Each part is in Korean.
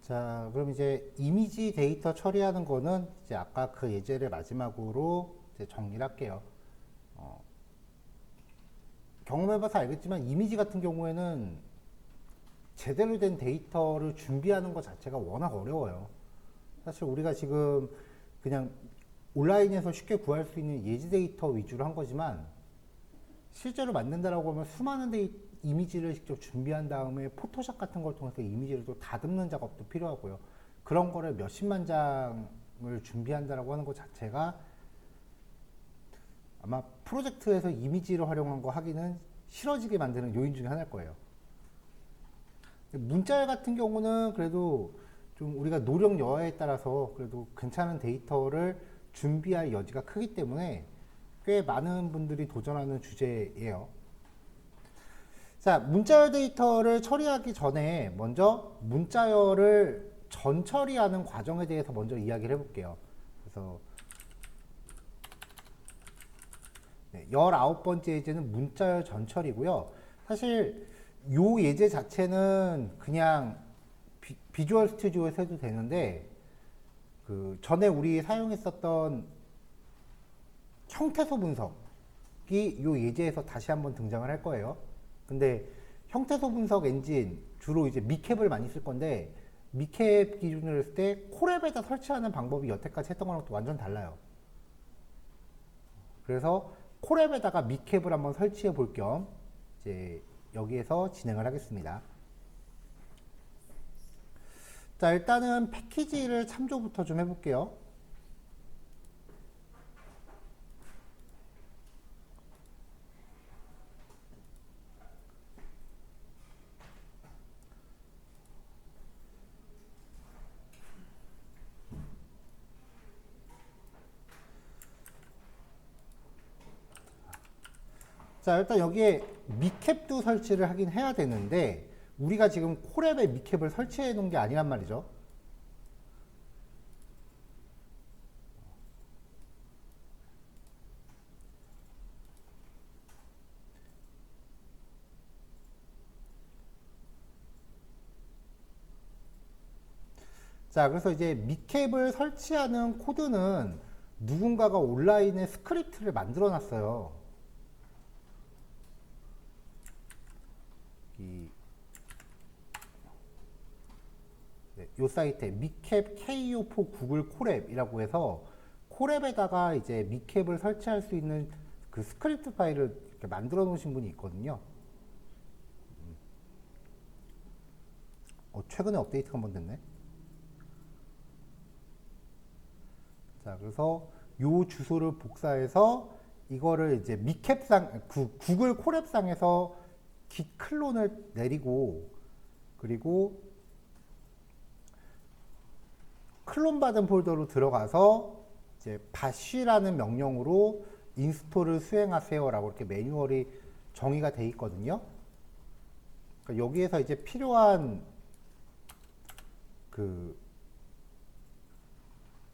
자, 그럼 이제 이미지 데이터 처리하는 거는 이제 아까 그 예제를 마지막으로 이제 정리를 할게요. 경험해봐서 알겠지만 이미지 같은 경우에는 제대로 된 데이터를 준비하는 것 자체가 워낙 어려워요. 사실 우리가 지금 그냥 온라인에서 쉽게 구할 수 있는 예지 데이터 위주로 한 거지만 실제로 만든다라고 하면 수많은 이미지를 직접 준비한 다음에 포토샵 같은 걸 통해서 이미지를 또 다듬는 작업도 필요하고요. 그런 거를 몇십만 장을 준비한다라고 하는 것 자체가 아마 프로젝트에서 이미지를 활용한 거 하기는 싫어지게 만드는 요인 중에 하나일 거예요. 문자열 같은 경우는 그래도 좀 우리가 노력 여하에 따라서 그래도 괜찮은 데이터를 준비할 여지가 크기 때문에 꽤 많은 분들이 도전하는 주제예요. 자, 문자열 데이터를 처리하기 전에 먼저 문자열을 전 처리하는 과정에 대해서 먼저 이야기를 해볼게요. 그래서 19번째 예제는 문자열 전 처리고요. 사실 요 예제 자체는 그냥 비주얼 스튜디오에서 해도 되는데 그 전에 우리 사용했었던 형태소 분석이 요 예제에서 다시 한번 등장을 할 거예요. 근데 형태소 분석 엔진 주로 이제 미캡을 많이 쓸 건데 미캡 기준으로 했을 때 콜앱에다 설치하는 방법이 여태까지 했던 거랑 또 완전 달라요. 그래서 콜앱에다가 미캡을 한번 설치해 볼 겸 이제 여기에서 진행을 하겠습니다. 자, 일단은 패키지를 참조부터 좀 해볼게요. 자, 일단 여기에 미캡도 설치를 하긴 해야 되는데 우리가 지금 콜앱에 미캡을 설치해 놓은 게 아니란 말이죠. 자, 그래서 이제 미캡을 설치하는 코드는 누군가가 온라인에 스크립트를 만들어 놨어요. 요 사이트에 미캡 KO4 구글 콜앱이라고 해서 콜앱에다가 이제 미캡을 설치할 수 있는 그 스크립트 파일을 이렇게 만들어 놓으신 분이 있거든요. 최근에 업데이트가 한번 됐네. 자, 그래서 요 주소를 복사해서 이거를 이제 미캡상, 구글 콜앱상에서 git 클론을 내리고 그리고 클론 받은 폴더로 들어가서 이제 bash라는 명령으로 인스톨을 수행하세요라고 이렇게 매뉴얼이 정의가 돼 있거든요. 그러니까 여기에서 이제 필요한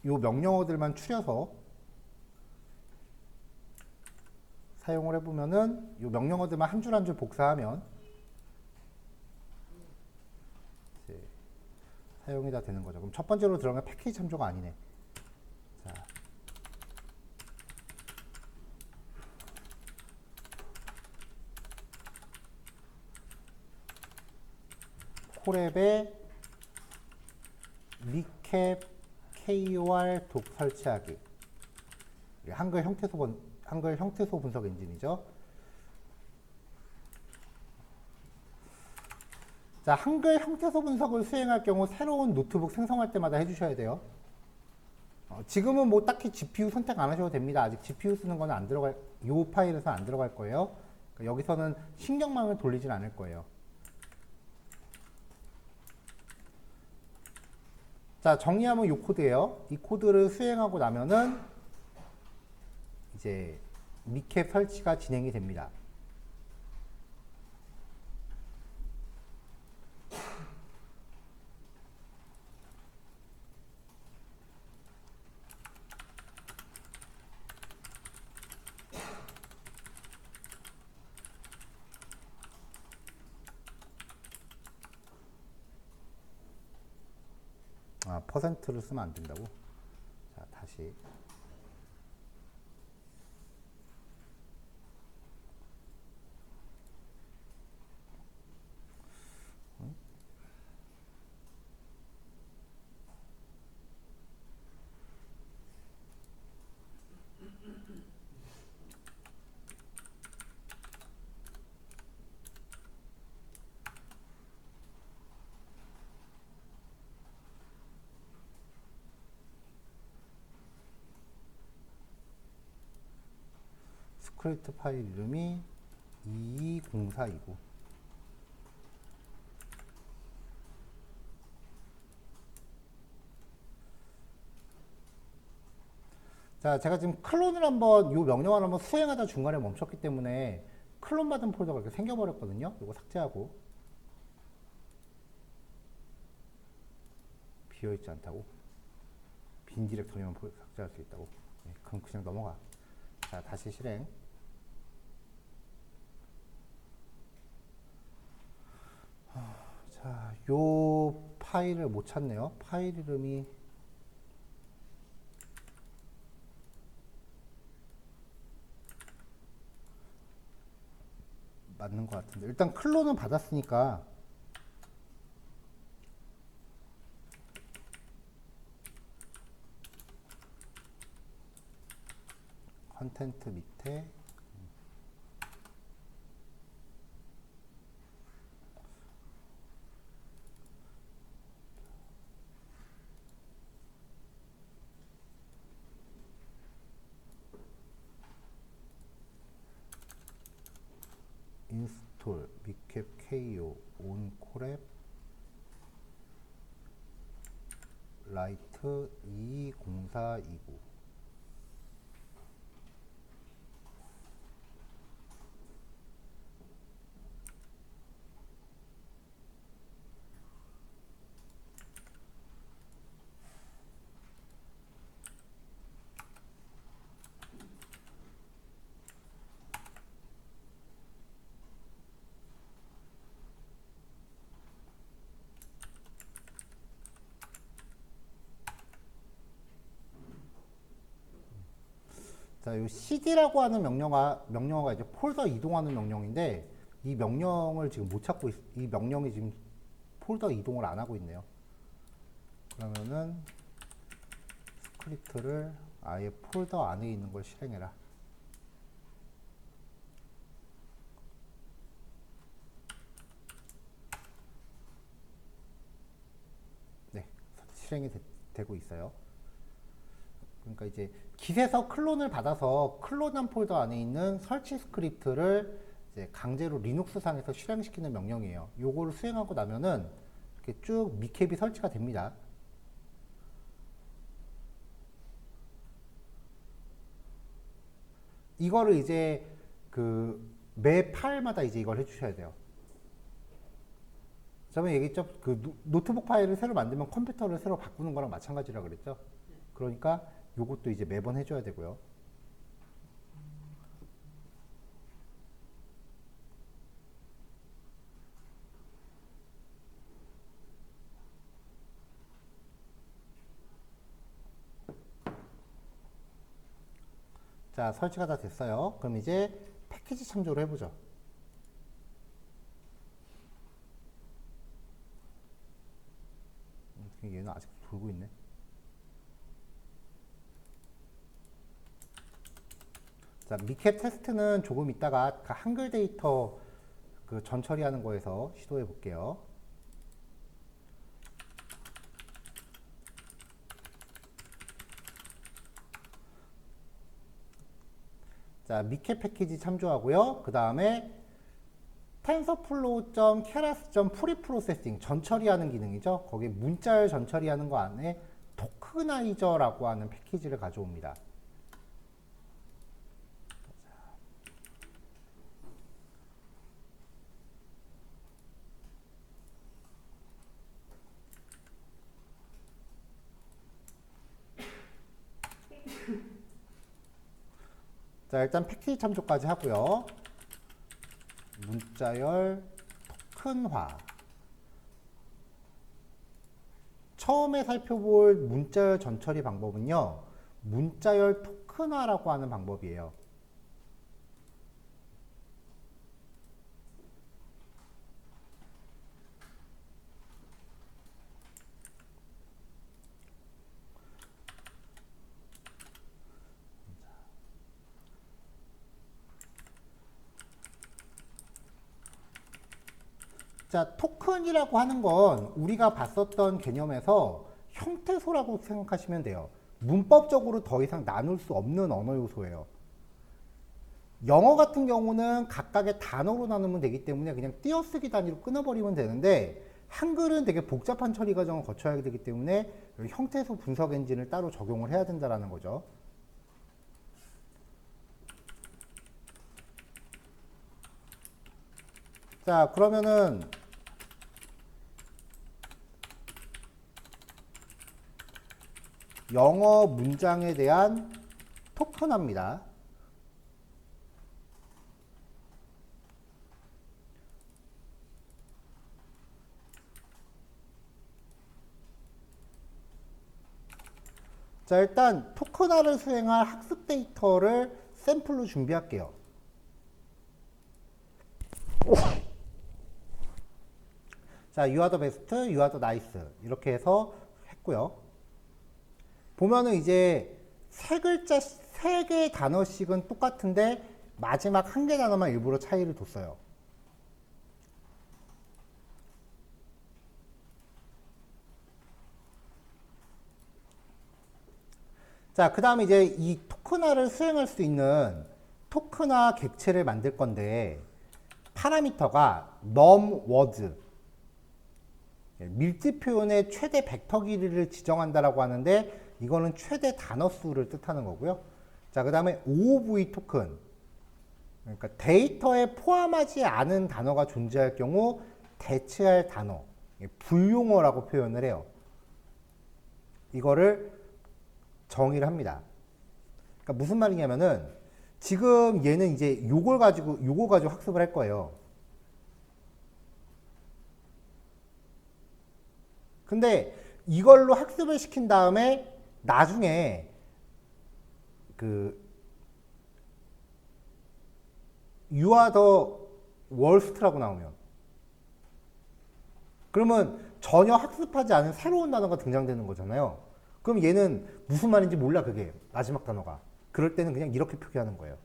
요 명령어들만 추려서 사용을 해보면은 요 명령어들만 한 줄 한 줄 복사하면 이제 사용이 다 되는 거죠. 그럼 첫 번째로 들어가면 패키지 참조가 아니네. 자, 콜앱에 미캡 KOR 독 설치하기. 한글 형태소 분석 엔진이죠. 자, 한글 형태소 분석을 수행할 경우 새로운 노트북 생성할 때마다 해주셔야 돼요. 지금은 뭐 딱히 GPU 선택 안 하셔도 됩니다. 아직 GPU 쓰는 거는 안 들어갈, 요 파일에서는 안 들어갈 거예요. 그러니까 여기서는 신경망을 돌리진 않을 거예요. 자, 정리하면 이 코드예요. 이 코드를 수행하고 나면은 이제 미캡 설치가 진행이 됩니다. 아, 퍼센트를 쓰면 안 된다고? 자, 다시. 스크립트 파일 이름이 2204이고. 자, 제가 지금 클론을 한번, 이 명령어를 한번 수행하다 중간에 멈췄기 때문에 클론 받은 폴더가 이렇게 생겨버렸거든요. 이거 삭제하고. 비어있지 않다고. 빈 디렉터리만 삭제할 수 있다고. 네, 그럼 그냥 넘어가. 자, 다시 실행. 자, 요 파일을 못 찾네요. 파일 이름이 맞는 것 같은데 일단 클론은 받았으니까 컨텐트 밑에 인스톨 미캡 KO 온콜앱 라이트 20429. 자, 이 cd라고 하는 명령어가 이제 폴더 이동하는 명령인데 이 명령을 지금 못 찾고 이 명령이 지금 폴더 이동을 안 하고 있네요. 그러면은 스크립트를 아예 폴더 안에 있는 걸 실행해라. 네, 실행이 되고 있어요. 그러니까 이제 깃에서 클론을 받아서 클론한 폴더 안에 있는 설치 스크립트를 이제 강제로 리눅스상에서 실행시키는 명령이에요. 요거를 수행하고 나면은 이렇게 쭉 미캡이 설치가 됩니다. 이거를 이제 그 매 파일마다 이제 이걸 해주셔야 돼요. 저번에 얘기했죠? 그 노트북 파일을 새로 만들면 컴퓨터를 새로 바꾸는 거랑 마찬가지라 그랬죠? 그러니까 요것도 이제 매번 해줘야 되고요. 자, 설치가 다 됐어요. 그럼 이제 패키지 참조를 해보죠. 얘는 아직 돌고 있네. 자, 미캡 테스트는 조금 있다가 그 한글 데이터 그 전 처리하는 거에서 시도해 볼게요. 자, 미캡 패키지 참조하고요. 그 다음에 tensorflow.keras.preprocessing 전 처리하는 기능이죠. 거기 문자열 전 처리하는 거 안에 토크나이저라고 하는 패키지를 가져옵니다. 자, 일단 패키지 참조까지 하고요. 문자열 토큰화. 처음에 살펴볼 문자열 전처리 방법은요, 문자열 토큰화라고 하는 방법이에요. 자, 토큰이라고 하는 건 우리가 봤었던 개념에서 형태소라고 생각하시면 돼요. 문법적으로 더 이상 나눌 수 없는 언어 요소예요. 영어 같은 경우는 각각의 단어로 나누면 되기 때문에 그냥 띄어쓰기 단위로 끊어버리면 되는데, 한글은 되게 복잡한 처리 과정을 거쳐야 되기 때문에 형태소 분석 엔진을 따로 적용을 해야 된다는 거죠. 자, 그러면은 영어 문장에 대한 토큰화입니다. 자, 일단 토큰화를 수행할 학습 데이터를 샘플로 준비할게요. 자, you are the best, you are the nice 이렇게 해서 했고요. 보면은 이제 세 글자, 세 개의 단어씩은 똑같은데 마지막 한 개 단어만 일부러 차이를 뒀어요. 자, 그 다음에 이제 이 토큰화를 수행할 수 있는 토큰화 객체를 만들 건데, 파라미터가 numWords, 밀집 표현의 최대 벡터 길이를 지정한다라고 하는데, 이거는 최대 단어 수를 뜻하는 거고요. 자, 그 다음에 OOV 토큰, 그러니까 데이터에 포함하지 않은 단어가 존재할 경우 대체할 단어, 불용어라고 표현을 해요. 이거를 정의를 합니다. 그러니까 무슨 말이냐면은, 지금 얘는 이제 요걸 가지고 학습을 할 거예요. 근데 이걸로 학습을 시킨 다음에 나중에 그 You are the worst라고 나오면, 그러면 전혀 학습하지 않은 새로운 단어가 등장되는 거잖아요. 그럼 얘는 무슨 말인지 몰라, 그게 마지막 단어가. 그럴 때는 그냥 이렇게 표기하는 거예요.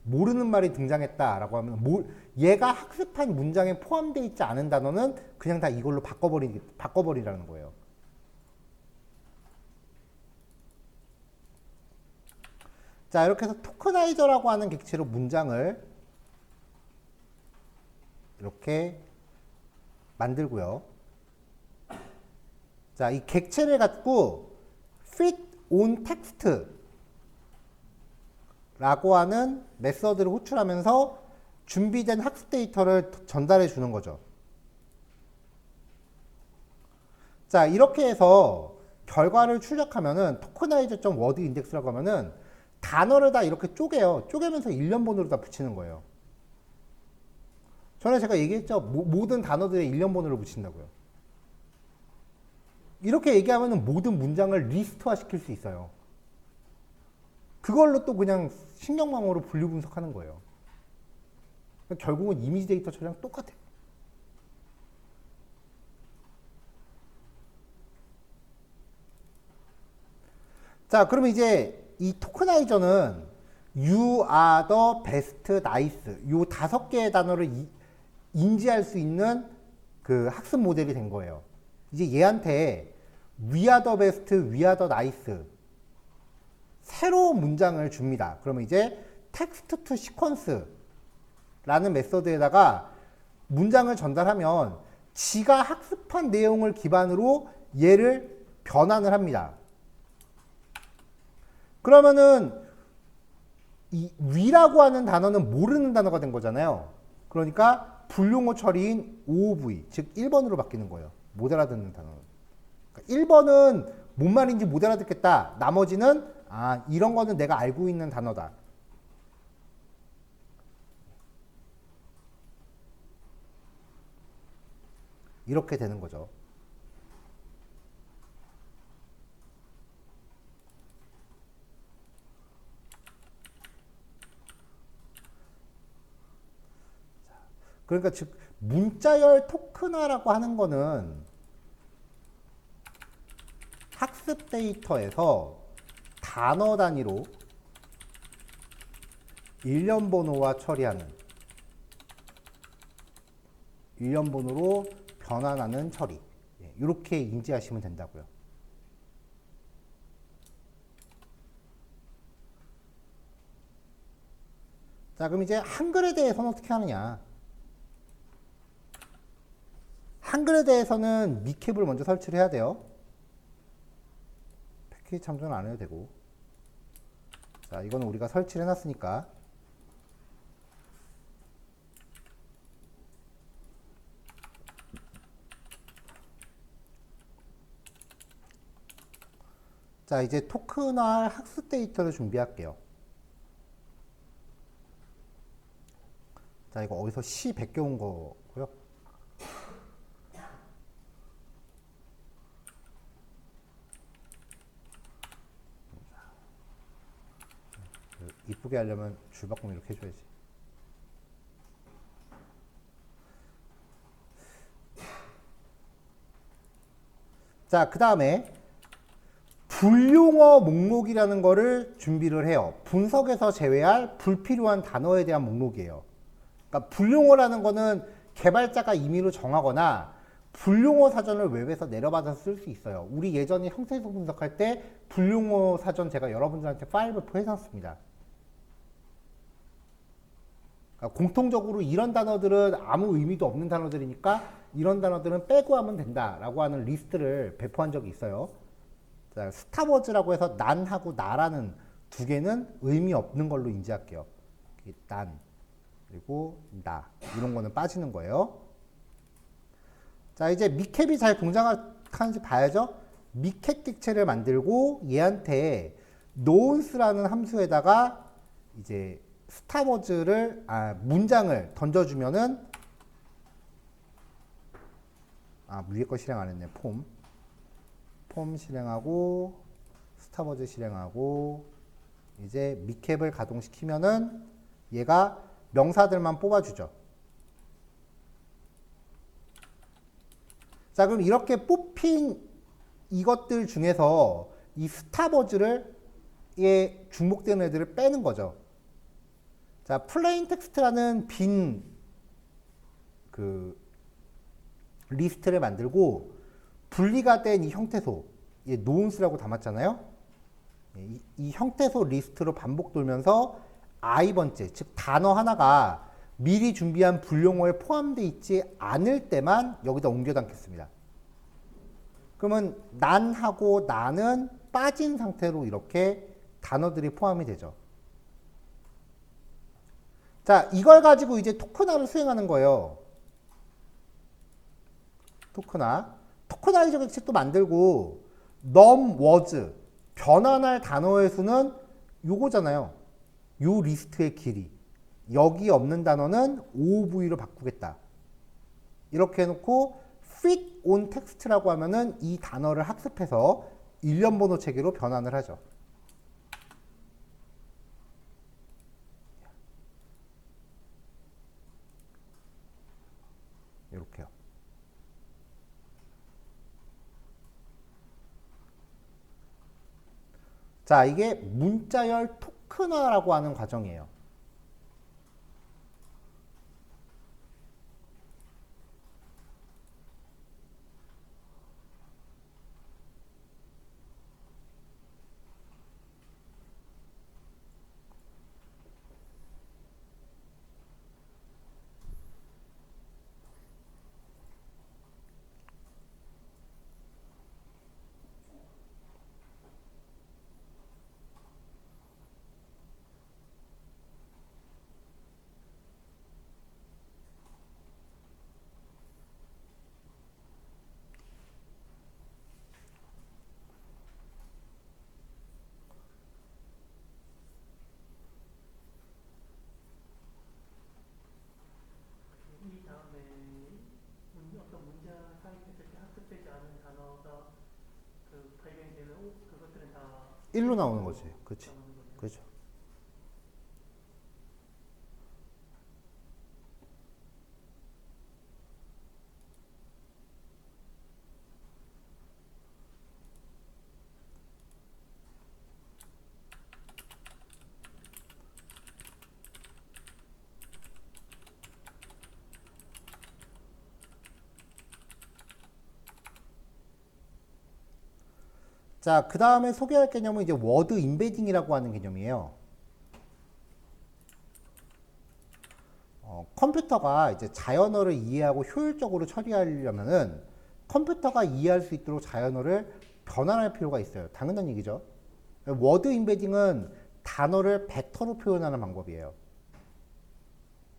모르는 말이 등장했다라고 하면, 얘가 학습한 문장에 포함되어 있지 않은 단어는 그냥 다 이걸로 바꿔버리라는 거예요. 자, 이렇게 해서 토커나이저라고 하는 객체로 문장을 이렇게 만들고요. 자, 이 객체를 갖고 fit on text 라고 하는 메서드를 호출하면서 준비된 학습 데이터를 전달해 주는 거죠. 자, 이렇게 해서 결과를 출력하면은 토커나이저.word 인덱스라고 하면은 단어를 다 이렇게 쪼개요. 쪼개면서 일련번호로 다 붙이는 거예요. 전에 제가 얘기했죠. 모든 단어들에 일련번호를 붙인다고요. 이렇게 얘기하면은 모든 문장을 리스트화 시킬 수 있어요. 그걸로 또 그냥 신경망으로 분류 분석하는 거예요. 결국은 이미지 데이터 처리랑 똑같아요. 자, 그러면 이제 이 토커나이저는 You are the best, nice 요 5개의 단어를 인지할 수 있는 그 학습 모델이 된 거예요. 이제 얘한테 We are the best, We are the nice 새로운 문장을 줍니다. 그러면 이제 text to sequence 라는 메서드에다가 문장을 전달하면 지가 학습한 내용을 기반으로 얘를 변환을 합니다. 그러면은 이 위라고 하는 단어는 모르는 단어가 된 거잖아요. 그러니까 불용어 처리인 OOV, 즉 1번으로 바뀌는 거예요. 못 알아듣는 단어는. 그러니까 1번은 뭔 말인지 못 알아듣겠다. 나머지는 이런 거는 내가 알고 있는 단어다. 이렇게 되는 거죠. 그러니까 즉 문자열 토큰화라고 하는 거는 학습 데이터에서 단어 단위로 일련 번호와 처리하는, 일련 번호로 변환하는 처리, 이렇게 인지하시면 된다고요. 자, 그럼 이제 한글에 대해서는 어떻게 하느냐? 한글에 대해서는 미캡을 먼저 설치를 해야 돼요. 패키지 참조는 안 해도 되고. 자, 이거는 우리가 설치를 해놨으니까. 자, 이제 토큰화 학습 데이터를 준비할게요. 자, 이거 어디서 C 100개 온 거고요. 이쁘게 하려면 줄바꿈 이렇게 해줘야지. 자, 그 다음에 불용어 목록이라는 거를 준비를 해요. 분석에서 제외할 불필요한 단어에 대한 목록이에요. 그러니까 불용어라는 거는 개발자가 임의로 정하거나 불용어 사전을 웹에서 내려받아서 쓸 수 있어요. 우리 예전에 형태소 분석할 때 불용어 사전 제가 여러분들한테 파일 배포해놨습니다. 그러니까 공통적으로 이런 단어들은 아무 의미도 없는 단어들이니까 이런 단어들은 빼고 하면 된다라고 하는 리스트를 배포한 적이 있어요. 자, 스타워즈라고 해서 난하고 나라는 두 개는 의미 없는 걸로 인지할게요. 난 그리고 나 이런 거는 빠지는 거예요. 자, 이제 미캡이 잘 동작하는지 봐야죠. 미캡 객체를 만들고 얘한테 노운스라는 함수에다가 이제 스타워즈를 문장을 던져주면은 위에 거 실행 안 했네. 폼 실행하고 스타워즈 실행하고 이제 미캡을 가동시키면은 얘가 명사들만 뽑아주죠. 자, 그럼 이렇게 뽑힌 이것들 중에서 이 스타워즈를 중복되는 애들을 빼는 거죠. 자, 플레인 텍스트라는 빈 리스트를 만들고 분리가 된 이 형태소, 노운스라고 담았잖아요. 이 형태소 리스트로 반복 돌면서 i번째, 즉 단어 하나가 미리 준비한 불용어에 포함되어 있지 않을 때만 여기다 옮겨 담겠습니다. 그러면 난하고 나는 빠진 상태로 이렇게 단어들이 포함이 되죠. 자, 이걸 가지고 이제 토큰화를 수행하는 거예요. 토큰화이저 객체도 만들고 num, was, 변환할 단어의 수는 요거잖아요. 요 리스트의 길이. 여기 없는 단어는 OOV로 바꾸겠다. 이렇게 해놓고 fit on text라고 하면은 이 단어를 학습해서 일련 번호 체계로 변환을 하죠. 이렇게요. 자, 이게 문자열 토큰화라고 하는 과정이에요. 어떤 문자 사입했을 때 학습되지 않은 단어가 발견이 되면 그것들은 다 1로 나오는 거지. 그렇지. 그렇죠. 자, 그 다음에 소개할 개념은 이제 워드 임베딩이라고 하는 개념이에요. 컴퓨터가 이제 자연어를 이해하고 효율적으로 처리하려면은 컴퓨터가 이해할 수 있도록 자연어를 변환할 필요가 있어요. 당연한 얘기죠. 워드 임베딩은 단어를 벡터로 표현하는 방법이에요.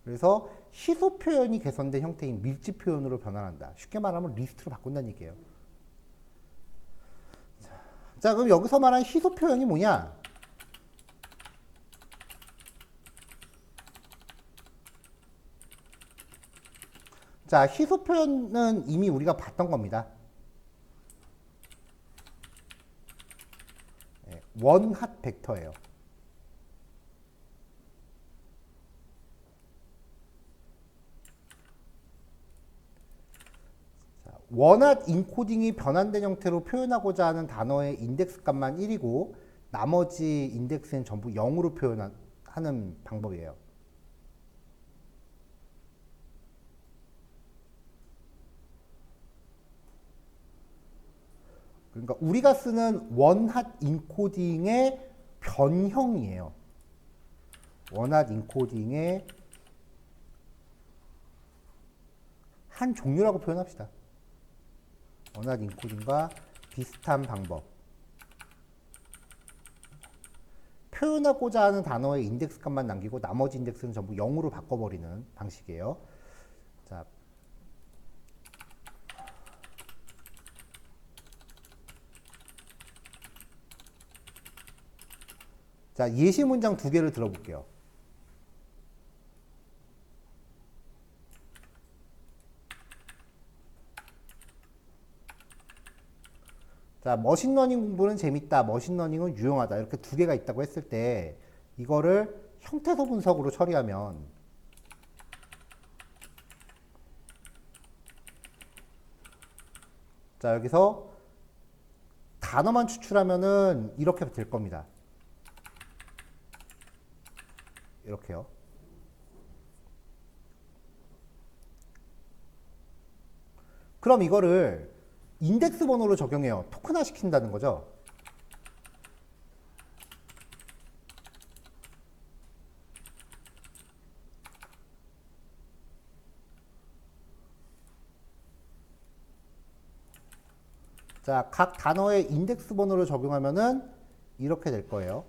그래서 희소 표현이 개선된 형태인 밀집 표현으로 변환한다. 쉽게 말하면 리스트로 바꾼다는 얘기예요. 자, 그럼 여기서 말한 희소 표현이 뭐냐? 자, 희소 표현은 이미 우리가 봤던 겁니다. 원핫 벡터예요. 원핫 인코딩이 변환된 형태로 표현하고자 하는 단어의 인덱스 값만 1이고 나머지 인덱스는 전부 0으로 표현하는 방법이에요. 그러니까 우리가 쓰는 원핫 인코딩의 변형이에요. 원핫 인코딩의 한 종류라고 표현합시다. 원핫 인코딩과 비슷한 방법. 표현하고자 하는 단어의 인덱스 값만 남기고 나머지 인덱스는 전부 0으로 바꿔버리는 방식이에요. 자, 예시 문장 두 개를 들어볼게요. 자, 머신러닝 공부는 재밌다, 머신러닝은 유용하다 이렇게 두 개가 있다고 했을 때 이거를 형태소 분석으로 처리하면 자, 여기서 단어만 추출하면은 이렇게 될 겁니다. 이렇게요. 그럼 이거를 인덱스 번호로 적용해요. 토큰화 시킨다는 거죠. 자, 각 단어의 인덱스 번호를 적용하면은 이렇게 될 거예요.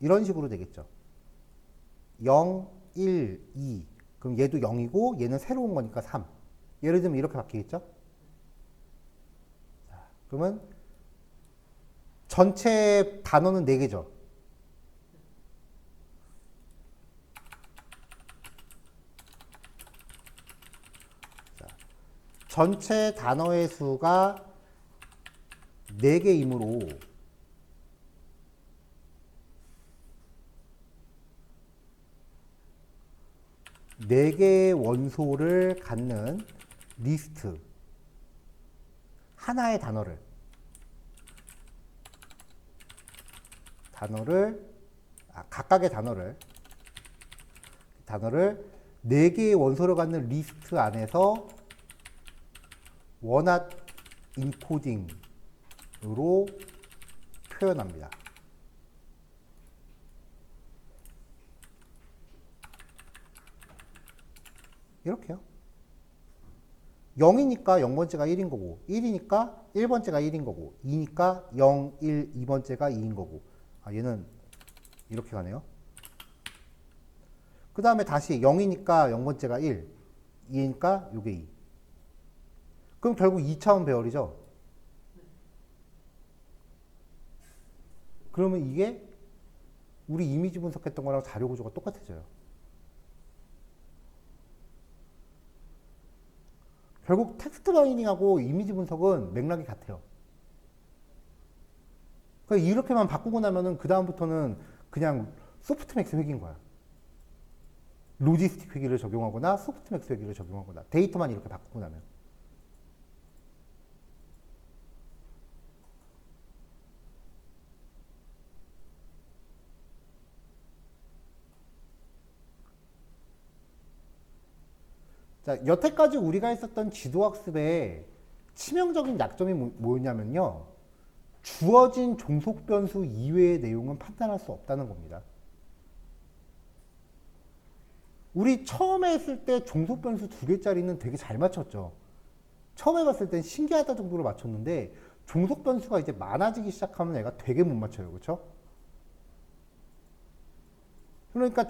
이런 식으로 되겠죠. 0, 1, 2. 그럼 얘도 0이고 얘는 새로운 거니까 3. 예를 들면 이렇게 바뀌겠죠? 자, 그러면 전체 단어는 4개죠. 자, 전체 단어의 수가 4개이므로 네 개의 원소를 갖는 리스트 하나의 각각의 단어를 네 개의 원소를 갖는 리스트 안에서 원핫 인코딩으로 표현합니다. 이렇게요. 0이니까 0번째가 1인 거고 1이니까 1번째가 1인 거고 2니까 0, 1, 2번째가 2인 거고 얘는 이렇게 가네요. 그 다음에 다시 0이니까 0번째가 1, 2니까 요게 2. 그럼 결국 2차원 배열이죠. 그러면 이게 우리 이미지 분석했던 거랑 자료 구조가 똑같아져요. 결국 텍스트 마이닝하고 이미지 분석은 맥락이 같아요. 그러니까 이렇게만 바꾸고 나면은 그 다음부터는 그냥 소프트맥스 회계인 거야. 로지스틱 회계를 적용하거나 소프트맥스 회계를 적용하거나 데이터만 이렇게 바꾸고 나면. 자, 여태까지 우리가 했었던 지도학습의 치명적인 약점이 뭐였냐면요. 주어진 종속 변수 이외의 내용은 판단할 수 없다는 겁니다. 우리 처음에 했을 때 종속 변수 2개짜리는 되게 잘 맞췄죠. 처음에 봤을 땐 신기하다 정도로 맞췄는데 종속 변수가 이제 많아지기 시작하면 애가 되게 못 맞춰요. 그렇죠? 그러니까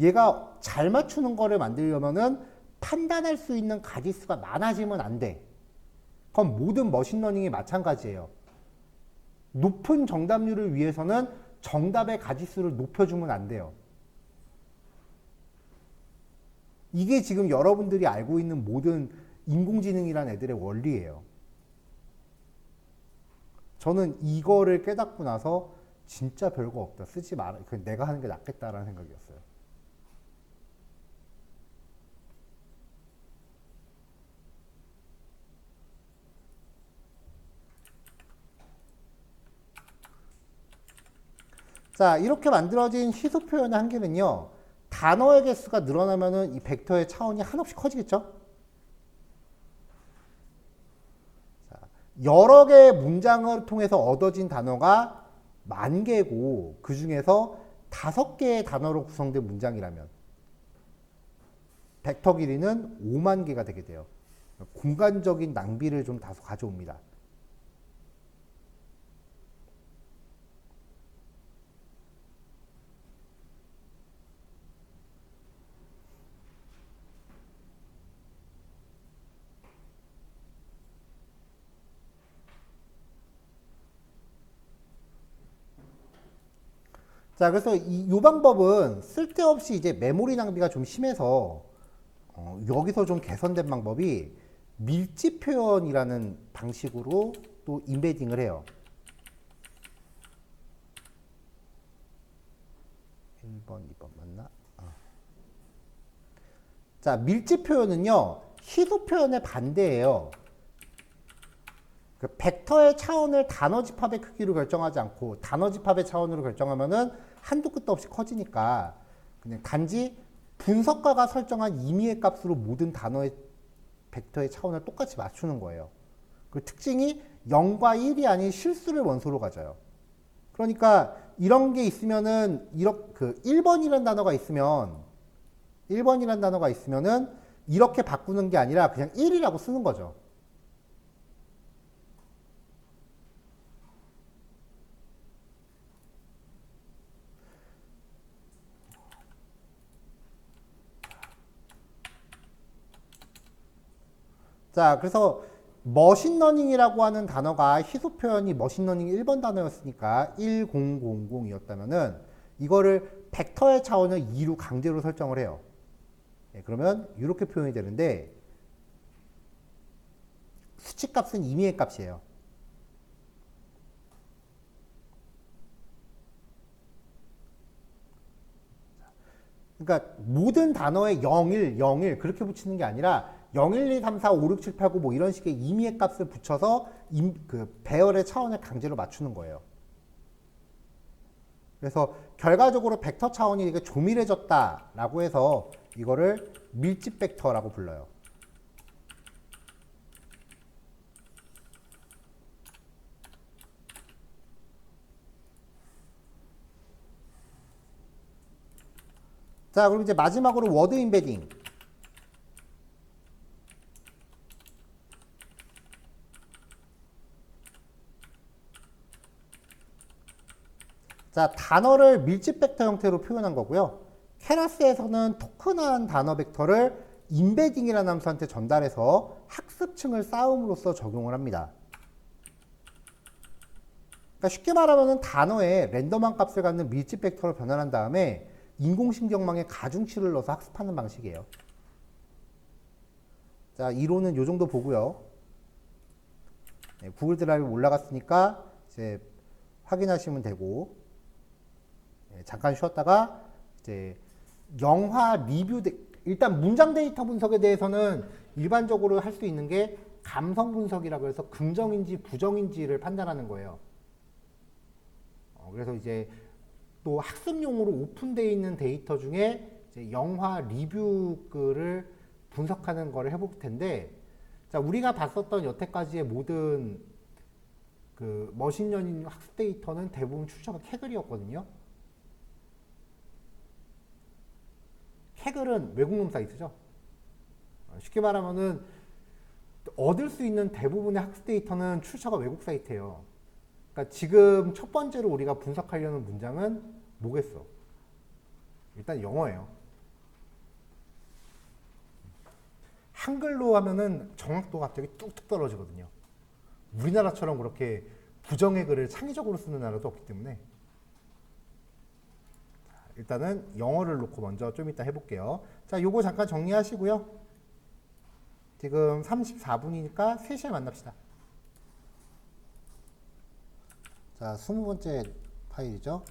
얘가 잘 맞추는 거를 만들려면은 판단할 수 있는 가지수가 많아지면 안 돼. 그럼 모든 머신러닝이 마찬가지예요. 높은 정답률을 위해서는 정답의 가지수를 높여주면 안 돼요. 이게 지금 여러분들이 알고 있는 모든 인공지능이란 애들의 원리예요. 저는 이거를 깨닫고 나서 진짜 별거 없다. 쓰지 마라. 그냥 내가 하는 게 낫겠다라는 생각이었어요. 자, 이렇게 만들어진 희소 표현의 한계는요. 단어의 개수가 늘어나면은 이 벡터의 차원이 한없이 커지겠죠? 자, 여러 개의 문장을 통해서 얻어진 단어가 10,000개고 그 중에서 5개의 단어로 구성된 문장이라면 벡터 길이는 50,000개가 되게 돼요. 공간적인 낭비를 좀 다소 가져옵니다. 자, 그래서 이 방법은 쓸데없이 이제 메모리 낭비가 좀 심해서 여기서 좀 개선된 방법이 밀집 표현이라는 방식으로 또 임베딩을 해요. 1번, 2번 맞나? 자, 밀집 표현은요, 희소 표현의 반대예요. 그 벡터의 차원을 단어 집합의 크기로 결정하지 않고 단어 집합의 차원으로 결정하면은 한도 끝도 없이 커지니까 그냥 단지 분석가가 설정한 임의의 값으로 모든 단어의 벡터의 차원을 똑같이 맞추는 거예요. 그 특징이 0과 1이 아닌 실수를 원소로 가져요. 그러니까 이런 게 있으면은 그 1번이라는 단어가 있으면은 이렇게 바꾸는 게 아니라 그냥 1이라고 쓰는 거죠. 자, 그래서 머신러닝이라고 하는 단어가 희소 표현이 머신러닝 1번 단어였으니까 1000이었다면은 이거를 벡터의 차원을 2로 강제로 설정을 해요. 예, 그러면 이렇게 표현이 되는데 수치값은 임의의 값이에요. 그러니까 모든 단어에 0, 1, 0, 1 그렇게 붙이는 게 아니라 0, 1, 2, 3, 4, 5, 6, 7, 8, 9 뭐 이런 식의 임의의 값을 붙여서 그 배열의 차원을 강제로 맞추는 거예요. 그래서 결과적으로 벡터 차원이 이게 조밀해졌다라고 해서 이거를 밀집 벡터라고 불러요. 자, 그럼 이제 마지막으로 워드 임베딩. 자, 단어를 밀집 벡터 형태로 표현한 거고요. 케라스에서는 토큰화한 단어 벡터를 임베딩이라는 함수한테 전달해서 학습층을 쌓음으로써 적용을 합니다. 그러니까 쉽게 말하면 단어에 랜덤한 값을 갖는 밀집 벡터로 변환한 다음에 인공신경망에 가중치를 넣어서 학습하는 방식이에요. 자, 이론은 이 정도 보고요. 네, 구글 드라이브 올라갔으니까 이제 확인하시면 되고, 네, 잠깐 쉬었다가 이제 영화 리뷰 일단 문장 데이터 분석에 대해서는 일반적으로 할 수 있는 게 감성 분석이라고 해서 긍정인지 부정인지를 판단하는 거예요. 그래서 이제 또 학습용으로 오픈되어 있는 데이터 중에 이제 영화 리뷰 글을 분석하는 거를 해볼 텐데, 자, 우리가 봤었던 여태까지의 모든 그 머신러닝 학습 데이터는 대부분 출처가 캐글이었거든요. 캐글은 외국놈 사이트죠. 쉽게 말하면은 얻을 수 있는 대부분의 학습 데이터는 출처가 외국 사이트예요. 그러니까 지금 첫 번째로 우리가 분석하려는 문장은 뭐겠어? 일단 영어예요. 한글로 하면은 정확도가 갑자기 뚝뚝 떨어지거든요. 우리나라처럼 그렇게 부정의 글을 창의적으로 쓰는 나라도 없기 때문에 일단은 영어를 놓고 먼저 좀 이따 해볼게요. 자, 요거 잠깐 정리하시고요. 지금 34분이니까 3시에 만납시다. 자, 20번째 파일이죠.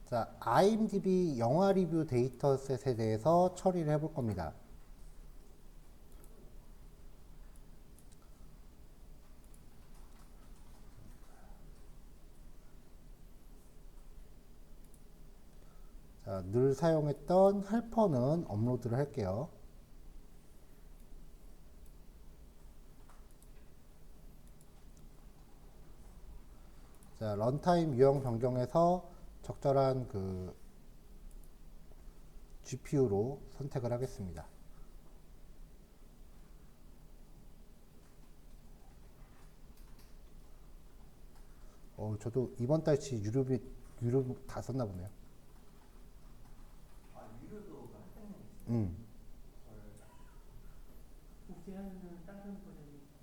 자, IMDb 영화 리뷰 데이터셋에 대해서 처리를 해볼 겁니다. 자, 늘 사용했던 헬퍼는 업로드를 할게요. 자, 런타임 유형 변경해서 적절한 그 GPU로 선택을 하겠습니다. 저도 이번 달치 유료 다 썼나 보네요. 아, 유료도 할당량이 있어요? 우대하는 다른 버전이 있고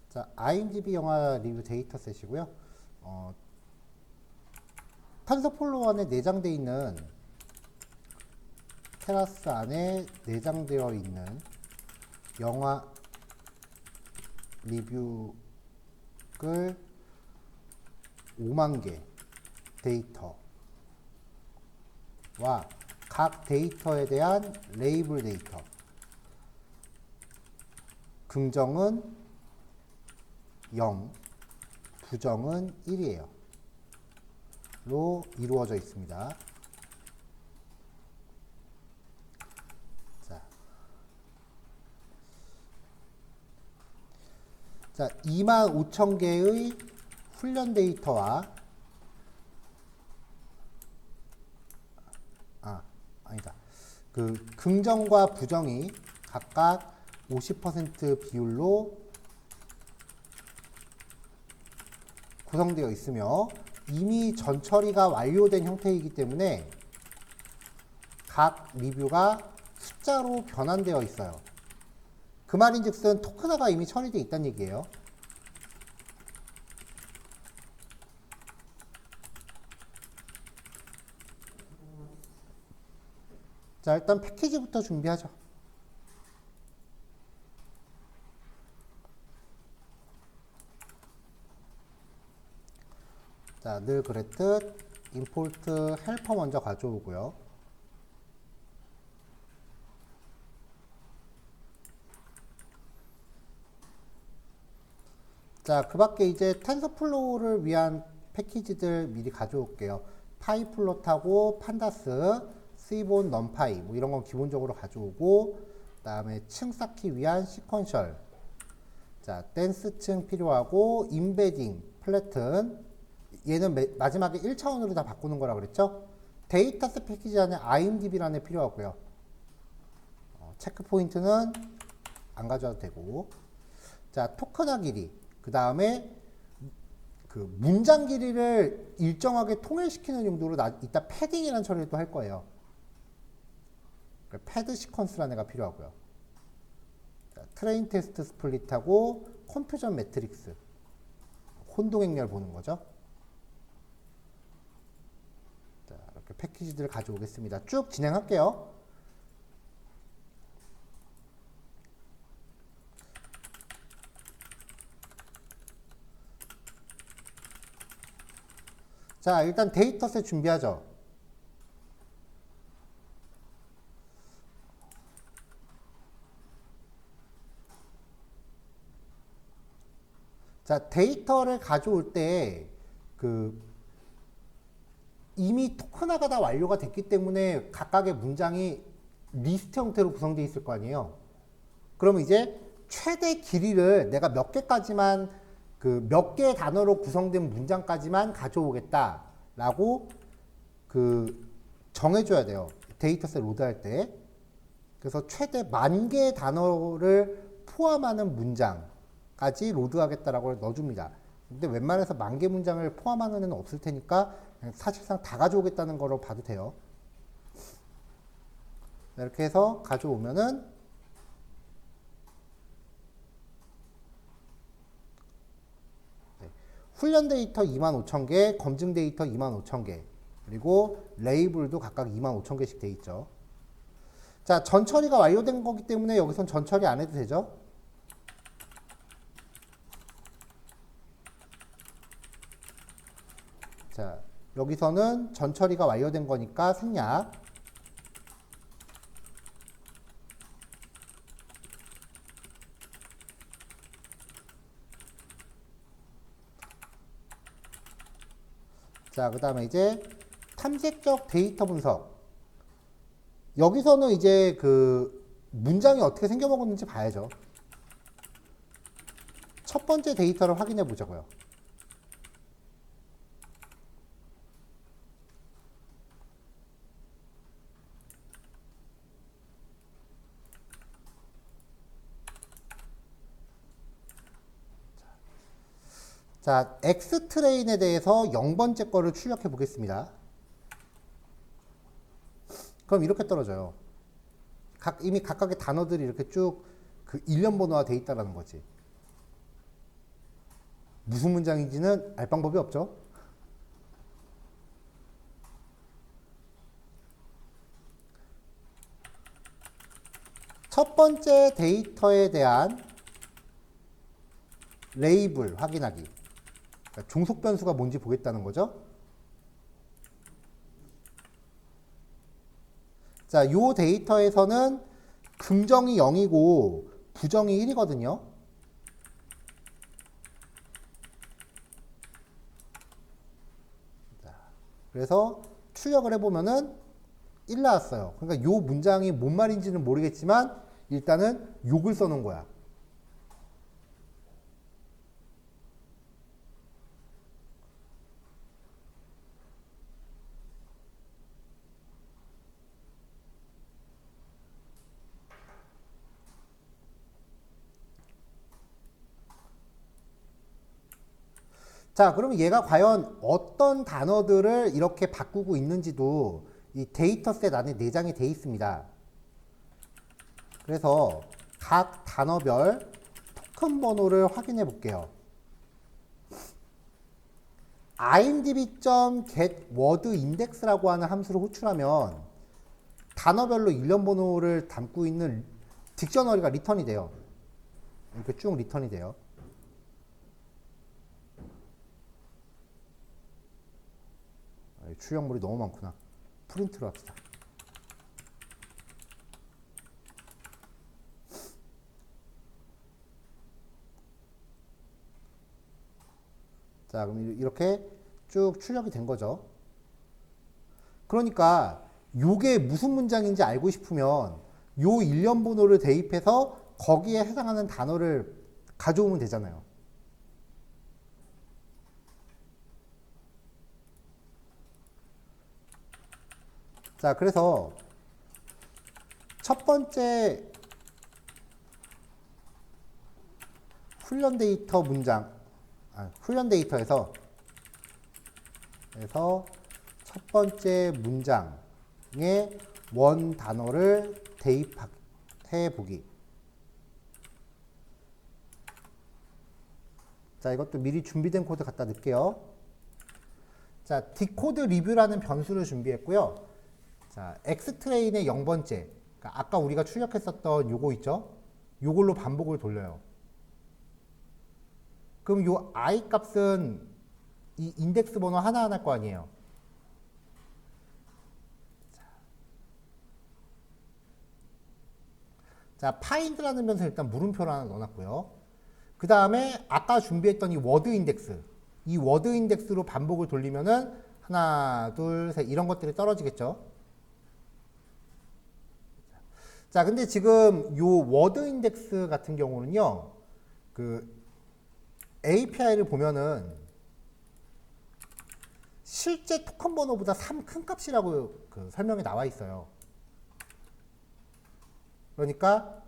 자, IMDb 영화 리뷰 데이터셋이고요. 탄소폴로 안에 내장되어 있는 테라스 안에 내장되어 있는 영화 리뷰글 5만 개 데이터와 각 데이터에 대한 레이블 데이터. 긍정은 0, 부정은 1이에요. 로 이루어져 있습니다. 자, 25,000개의 훈련 데이터와 아니다. 그 긍정과 부정이 각각 50% 비율로 구성되어 있으며 이미 전처리가 완료된 형태이기 때문에 각 리뷰가 숫자로 변환되어 있어요. 그 말인즉슨 토큰화가 이미 처리되어 있다는 얘기예요. 자, 일단 패키지부터 준비하죠. 자, 늘 그랬듯 임포트 헬퍼 먼저 가져오고요. 자, 그 밖에 이제 텐서플로우를 위한 패키지들 미리 가져올게요. 파이플롯하고 판다스, 스위본, 넘파이 뭐 이런 건 기본적으로 가져오고, 그 다음에 층 쌓기 위한 시퀀셜, 자, 댄스층 필요하고, 임베딩, 플래튼, 얘는 마지막에 1차원으로 다 바꾸는 거라 그랬죠? 데이터셋 패키지 안에 IMDb라는 애 필요하고요. 체크 포인트는 안 가져와도 되고, 자, 토큰화 길이, 그 다음에 그 문장 길이를 일정하게 통일시키는 용도로 이따 패딩이라는 처리를 또 할 거예요. 패드 시퀀스라는 애가 필요하고요. 자, 트레인 테스트 스플릿하고 컴퓨전 매트릭스, 혼동행렬 보는 거죠. 자, 이렇게 패키지들을 가져오겠습니다. 쭉 진행할게요. 자, 일단 데이터셋 준비하죠. 자, 데이터를 가져올 때 이미 토큰화가 다 완료가 됐기 때문에 각각의 문장이 리스트 형태로 구성되어 있을 거 아니에요. 그럼 이제 최대 길이를 내가 몇 개까지만 몇 개의 단어로 구성된 문장까지만 가져오겠다라고 정해줘야 돼요. 데이터셋 로드할 때. 그래서 최대 10,000개의 단어를 포함하는 문장까지 로드하겠다라고 넣어줍니다. 근데 웬만해서 10,000개 문장을 포함하는 애는 없을 테니까 사실상 다 가져오겠다는 거로 봐도 돼요. 이렇게 해서 가져오면은 훈련 데이터 25,000개, 검증 데이터 25,000개, 그리고 레이블도 각각 25,000개씩 돼 있죠. 자, 전처리가 완료된 거기 때문에 여기선 전처리 안 해도 되죠. 자, 여기서는 전처리가 완료된 거니까 생략. 자, 그 다음에 이제 탐색적 데이터 분석. 여기서는 이제 문장이 어떻게 생겨먹었는지 봐야죠. 첫 번째 데이터를 확인해 보자고요. 자, X트레인에 대해서 0번째 거를 출력해 보겠습니다. 그럼 이렇게 떨어져요. 이미 각각의 단어들이 이렇게 쭉 일련 번호화 돼 있다는 거지. 무슨 문장인지는 알 방법이 없죠. 첫 번째 데이터에 대한 레이블 확인하기. 그러니까 종속 변수가 뭔지 보겠다는 거죠. 자, 요 데이터에서는 긍정이 0이고 부정이 1이거든요. 자, 그래서 출력을 해보면은 1 나왔어요. 그러니까 요 문장이 뭔 말인지는 모르겠지만 일단은 욕을 써놓은 거야. 자, 그러면 얘가 과연 어떤 단어들을 이렇게 바꾸고 있는지도 이 데이터셋 안에 내장이 되어 있습니다. 그래서 각 단어별 토큰 번호를 확인해 볼게요. imdb.getWordIndex라고 하는 함수를 호출하면 단어별로 일련 번호를 담고 있는 딕셔너리가 리턴이 돼요. 이렇게 쭉 리턴이 돼요. 출력물이 너무 많구나. 프린트로 합시다. 자, 그럼 이렇게 쭉 출력이 된 거죠. 그러니까 요게 무슨 문장인지 알고 싶으면 요 일련 번호를 대입해서 거기에 해당하는 단어를 가져오면 되잖아요. 자, 그래서 첫 번째 훈련 데이터 훈련 데이터에서 첫 번째 문장에 원 단어를 대입해 보기. 자, 이것도 미리 준비된 코드 갖다 넣을게요. 자, 디코드 리뷰라는 변수를 준비했고요. 자, X트레인의 0번째. 그러니까 아까 우리가 출력했었던 요거 있죠? 요걸로 반복을 돌려요. 그럼 요 I 값은 이 인덱스 번호 하나하나 할 거 아니에요. 자, find라는 변수 일단 물음표를 하나 넣어놨고요. 그 다음에 아까 준비했던 이 워드 인덱스, 이 워드 인덱스로 반복을 돌리면은 하나, 둘, 셋 이런 것들이 떨어지겠죠. 자, 근데 지금 요 워드 인덱스 같은 경우는요, 그 API를 보면은 실제 토큰 번호보다 3 큰 값이라고 그 설명에 나와 있어요. 그러니까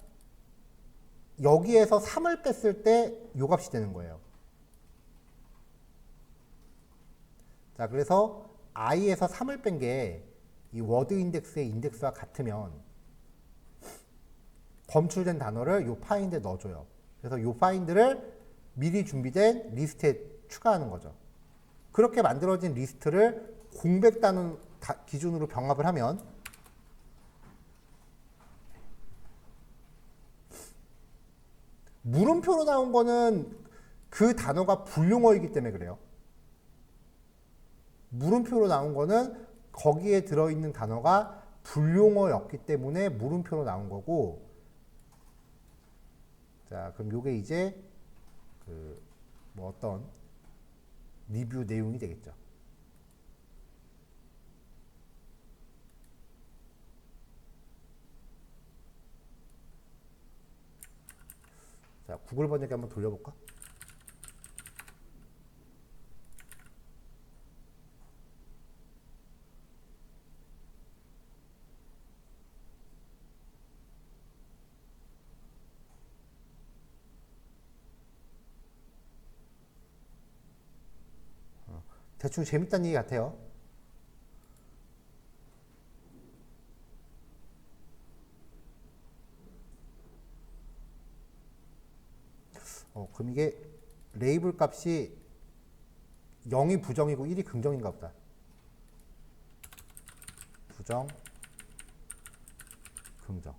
여기에서 3을 뺐을 때 요 값이 되는 거예요. 자, 그래서 i에서 3을 뺀 게 이 워드 인덱스의 인덱스와 같으면 검출된 단어를 요 find에 넣어줘요. 그래서 요 find를 미리 준비된 리스트에 추가하는 거죠. 그렇게 만들어진 리스트를 공백 단원 기준으로 병합을 하면 물음표로 나온 거는 그 단어가 불용어이기 때문에 그래요. 물음표로 나온 거는 거기에 들어있는 단어가 불용어였기 때문에 물음표로 나온 거고, 자, 그럼 요게 이제 그 뭐 어떤 리뷰 내용이 되겠죠. 자, 구글 번역기 한번 돌려볼까? 대충 재밌다는 얘기 같아요. 그럼 이게 레이블 값이 0이 부정이고 1이 긍정인가 보다. 부정, 긍정.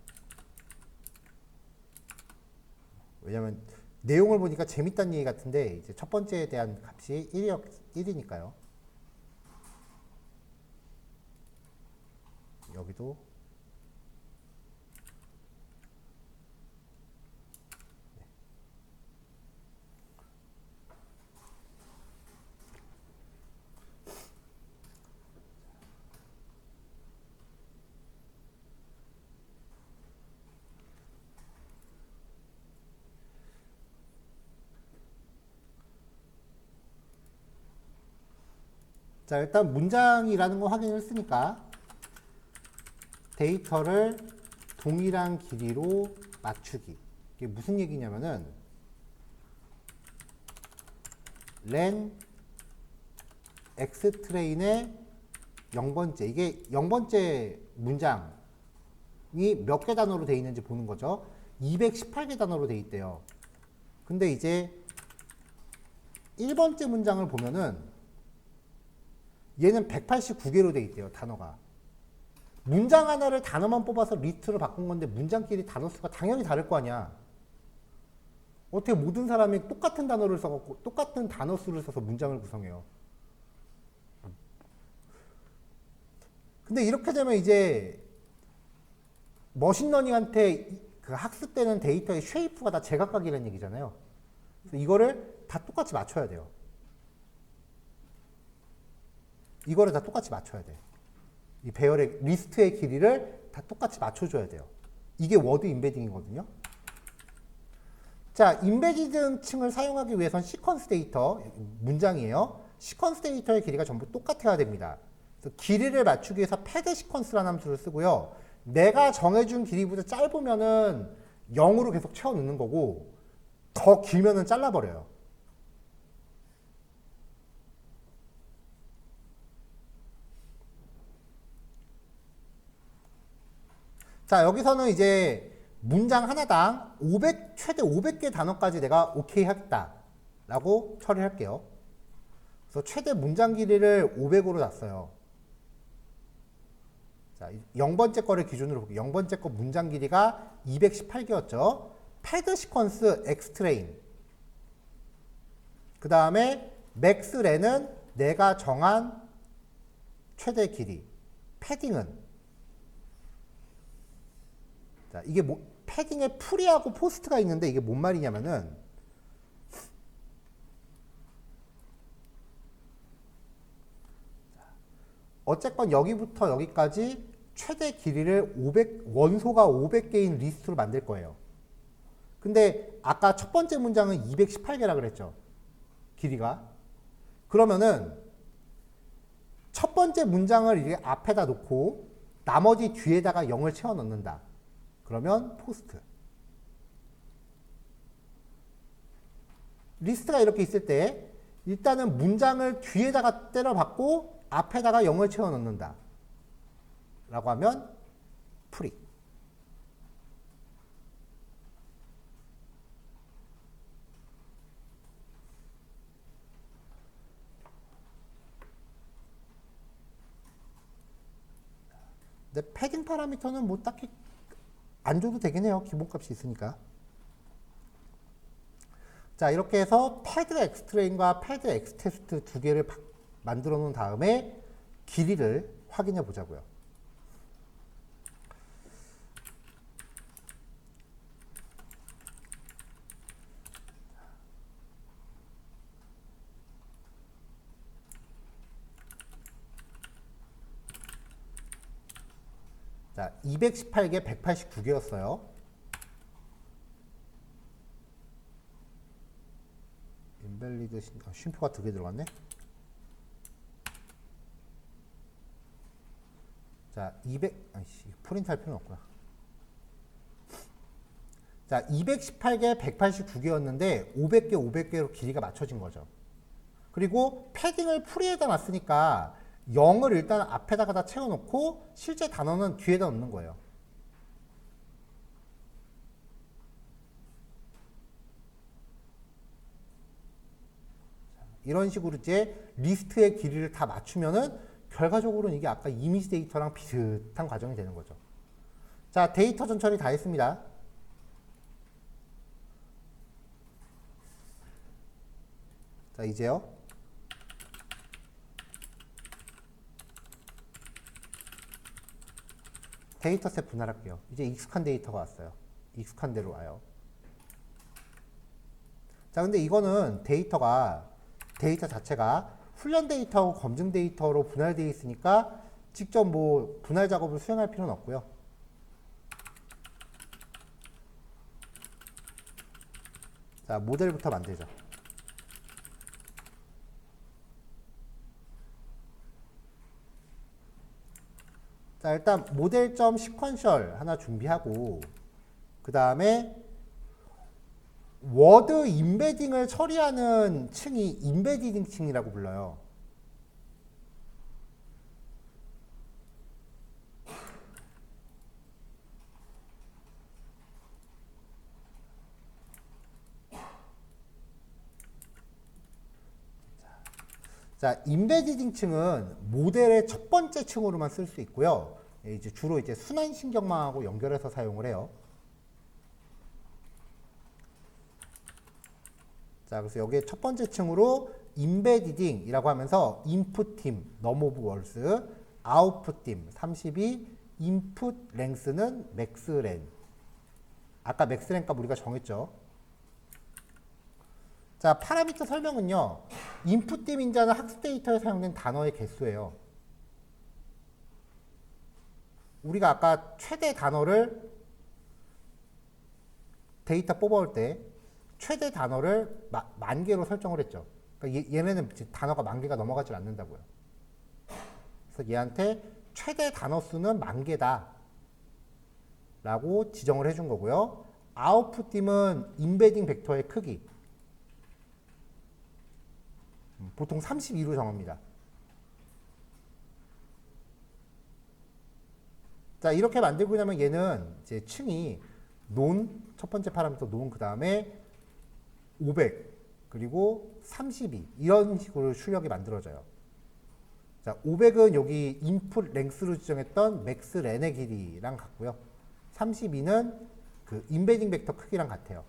왜냐면 내용을 보니까 재밌다는 얘기 같은데 이제 첫 번째에 대한 값이 1이니까요. 여기도 자, 일단 문장이라는 거 확인을 했으니까 데이터를 동일한 길이로 맞추기. 이게 무슨 얘기냐면은 len xtrain의 0번째, 이게 0번째 문장이 몇 개 단어로 되어 있는지 보는 거죠. 218개 단어로 되어 있대요. 근데 이제 1번째 문장을 보면은 얘는 189개로 되어 있대요, 단어가. 문장 하나를 단어만 뽑아서 리스트를 바꾼 건데 문장끼리 단어 수가 당연히 다를 거 아니야. 어떻게 모든 사람이 똑같은 단어를 써갖고 똑같은 단어 수를 써서 문장을 구성해요. 근데 이렇게 되면 이제 머신러닝한테 그 학습되는 데이터의 쉐이프가 다 제각각이라는 얘기잖아요. 그래서 이거를 다 똑같이 맞춰야 돼요. 이거를 다 똑같이 맞춰야 돼. 이 배열의 리스트의 길이를 다 똑같이 맞춰줘야 돼요. 이게 워드 임베딩이거든요. 자, 임베디드 층을 사용하기 위해선 시퀀스 데이터, 문장이에요. 시퀀스 데이터의 길이가 전부 똑같아야 됩니다. 그래서 길이를 맞추기 위해서 패드 시퀀스라는 함수를 쓰고요. 내가 정해준 길이보다 짧으면은 0으로 계속 채워 넣는 거고, 더 길면은 잘라버려요. 자, 여기서는 이제 문장 하나당 최대 500개 단어까지 내가 오케이 하겠다 라고 처리할게요. 그래서 최대 문장 길이를 500으로 놨어요. 자, 0번째 거를 기준으로 볼게요. 0번째 거 문장 길이가 218개였죠. 패드 시퀀스 엑스트레인. 그 다음에 맥스렌은 내가 정한 최대 길이. 패딩은 자, 이게 뭐 패딩에 프리하고 포스트가 있는데 이게 뭔 말이냐면은 어쨌건 여기부터 여기까지 최대 길이를 500 원소가 500개인 리스트로 만들 거예요. 근데 아까 첫 번째 문장은 218개라 그랬죠. 길이가. 그러면은 첫 번째 문장을 이렇게 앞에다 놓고 나머지 뒤에다가 0을 채워 넣는다. 그러면 포스트. 리스트가 이렇게 있을 때 일단은 문장을 뒤에다가 때려박고 앞에다가 0을 채워 넣는다. 라고 하면 프리. 근데 패딩 파라미터는 뭐 딱히 안 줘도 되긴 해요. 기본값이 있으니까. 자, 이렇게 해서 패드 엑스트레인과 패드 엑스테스트 두 개를 만들어 놓은 다음에 길이를 확인해 보자고요. 자, 218개, 189개였어요. 인밸리드 쉼표가 2개 들어갔네. 자, 200, 프린트 할 필요는 없구나. 자, 218개, 189개였는데 500개, 500개로 길이가 맞춰진 거죠. 그리고 패딩을 프리에다 놨으니까 0을 일단 앞에다가 다 채워놓고 실제 단어는 뒤에다 넣는 거예요. 이런 식으로 이제 리스트의 길이를 다 맞추면은 결과적으로는 이게 아까 이미지 데이터랑 비슷한 과정이 되는 거죠. 자, 데이터 전처리 다 했습니다. 자, 이제요. 데이터셋 분할할게요. 이제 익숙한 데이터가 왔어요. 익숙한 대로 와요. 자, 근데 이거는 데이터 자체가 훈련 데이터하고 검증 데이터로 분할되어 있으니까 직접 뭐 분할 작업을 수행할 필요는 없고요. 자, 모델부터 만들죠. 자, 일단 모델.시퀀셜 하나 준비하고 그 다음에 워드 임베딩을 처리하는 층이 임베디딩 층이라고 불러요. 자, 임베디딩 층은 모델의 첫 번째 층으로만 쓸 수 있고요. 이제 주로 이제 순환신경망하고 연결해서 사용을 해요. 자, 그래서 여기에 첫 번째 층으로 임베디딩이라고 하면서 인풋팀 넘 오브 월스, 아웃풋팀 32, 인풋 랭스는 맥스렌. 아까 맥스렌 값 우리가 정했죠. 자, 파라미터 설명은요. 인풋팀 인자는 학습 데이터에 사용된 단어의 개수예요. 우리가 아까 최대 단어를 데이터 뽑아올 때 최대 단어를 10,000개로 설정을 했죠. 그러니까 얘네는 단어가 10,000개가 넘어가질 않는다고요. 그래서 얘한테 최대 단어 수는 10,000개다 라고 지정을 해준 거고요. 아웃풋팀은 임베딩 벡터의 크기 보통 32로 정합니다. 자, 이렇게 만들고 나면 얘는 이제 층이 첫 번째 파라미터 논, 그 다음에 500, 그리고 32 이런 식으로 출력이 만들어져요. 자, 500은 여기 인풋 랭스로 지정했던 맥스 렌의 길이랑 같고요. 32는 그 임베딩 벡터 크기랑 같아요.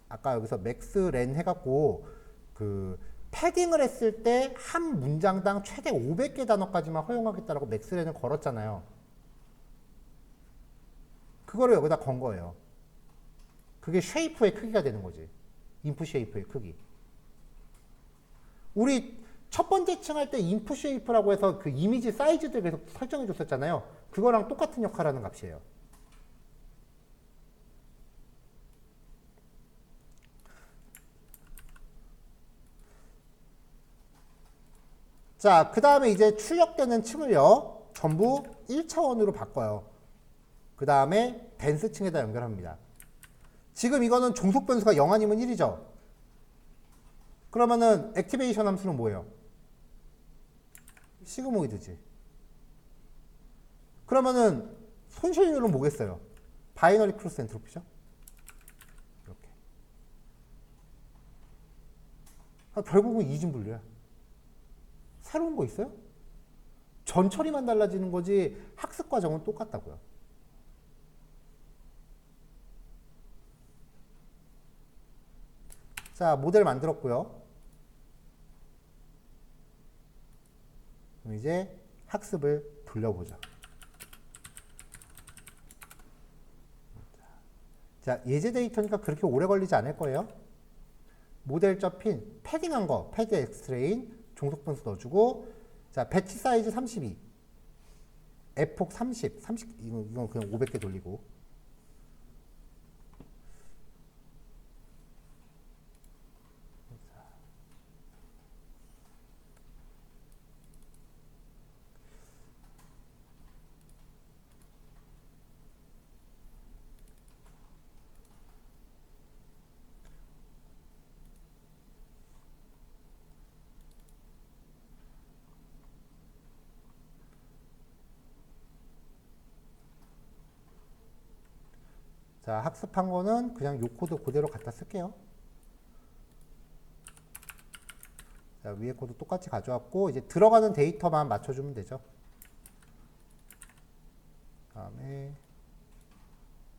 아까 여기서 맥스렌 해갖고 그 패딩을 했을 때 한 문장당 최대 500개 단어까지만 허용하겠다라고 맥스렌을 걸었잖아요. 그거를 여기다 건 거예요. 그게 쉐이프의 크기가 되는 거지. 인풋 쉐이프의 크기. 우리 첫 번째 층 할 때 인풋 쉐이프라고 해서 그 이미지 사이즈들 계속 설정해 줬었잖아요. 그거랑 똑같은 역할을 하는 값이에요. 자, 그 다음에 이제 출력되는 층을요, 전부 1차원으로 바꿔요. 그 다음에 댄스 층에다 연결합니다. 지금 이거는 종속 변수가 0 아니면 1이죠. 그러면은 액티베이션 함수는 뭐예요? 시그모이드지. 그러면은 손실률은 뭐겠어요? 바이너리 크로스 엔트로피죠? 이렇게. 결국은 이진분류야. 새로운 거 있어요? 전처리만 달라지는 거지 학습 과정은 똑같다고요. 자, 모델 만들었고요. 그럼 이제 학습을 돌려보죠. 자, 예제 데이터니까 그렇게 오래 걸리지 않을 거예요. 모델 접힌 패딩한 거, 패드 엑스트레인 종속 변수 넣어주고, 자, 배치 사이즈 32, F폭 30, 이건 그냥 500개 돌리고. 자, 학습한 거는 그냥 요 코드 그대로 갖다 쓸게요. 자, 위에 코드 똑같이 가져왔고, 이제 들어가는 데이터만 맞춰주면 되죠. 다음에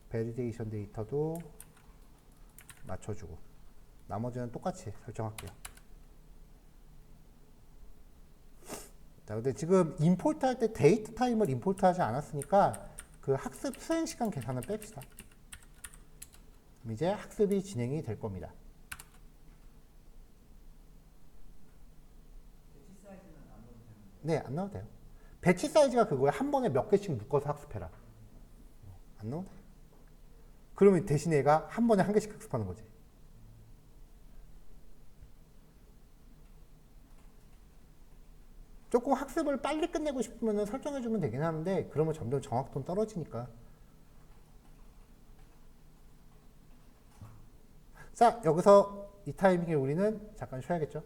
베리데이션 데이터도 맞춰주고, 나머지는 똑같이 설정할게요. 자, 근데 지금 임포트 할 때 데이트 타임을 임포트 하지 않았으니까 그 학습 수행 시간 계산을 뺍시다. 그럼 이제 학습이 진행이 될 겁니다. 배치 사이즈는 안 넣어도 되는 거예요? 네, 안 넣어도 돼요. 배치 사이즈가 그거예요. 한 번에 몇 개씩 묶어서 학습해라. 안 넣어도 돼. 그러면 대신 얘가 한 번에 한 개씩 학습하는 거지. 조금 학습을 빨리 끝내고 싶으면 설정해주면 되긴 하는데, 그러면 점점 정확도는 떨어지니까. 자, 여기서 이 타이밍에 우리는 잠깐 쉬어야겠죠.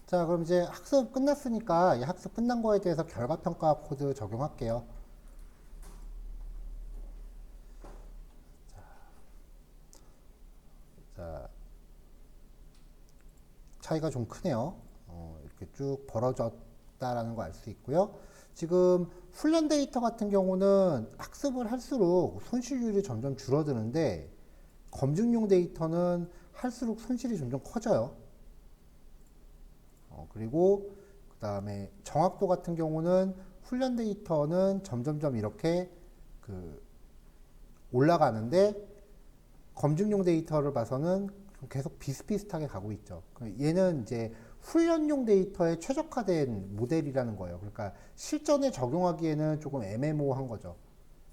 자, 그럼 이제 학습 끝났으니까 이 학습 끝난 거에 대해서 결과평가 코드 적용할게요. 자, 차이가 좀 크네요. 이렇게 쭉 벌어졌다라는 거 알 수 있고요. 지금 훈련 데이터 같은 경우는 학습을 할수록 손실률이 점점 줄어드는데, 검증용 데이터는 할수록 손실이 점점 커져요. 그리고 그 다음에 정확도 같은 경우는 훈련 데이터는 점점점 이렇게 올라가는데, 검증용 데이터를 봐서는 계속 비슷비슷하게 가고 있죠. 얘는 이제 훈련용 데이터에 최적화된 모델이라는 거예요. 그러니까 실전에 적용하기에는 조금 애매모호한 거죠.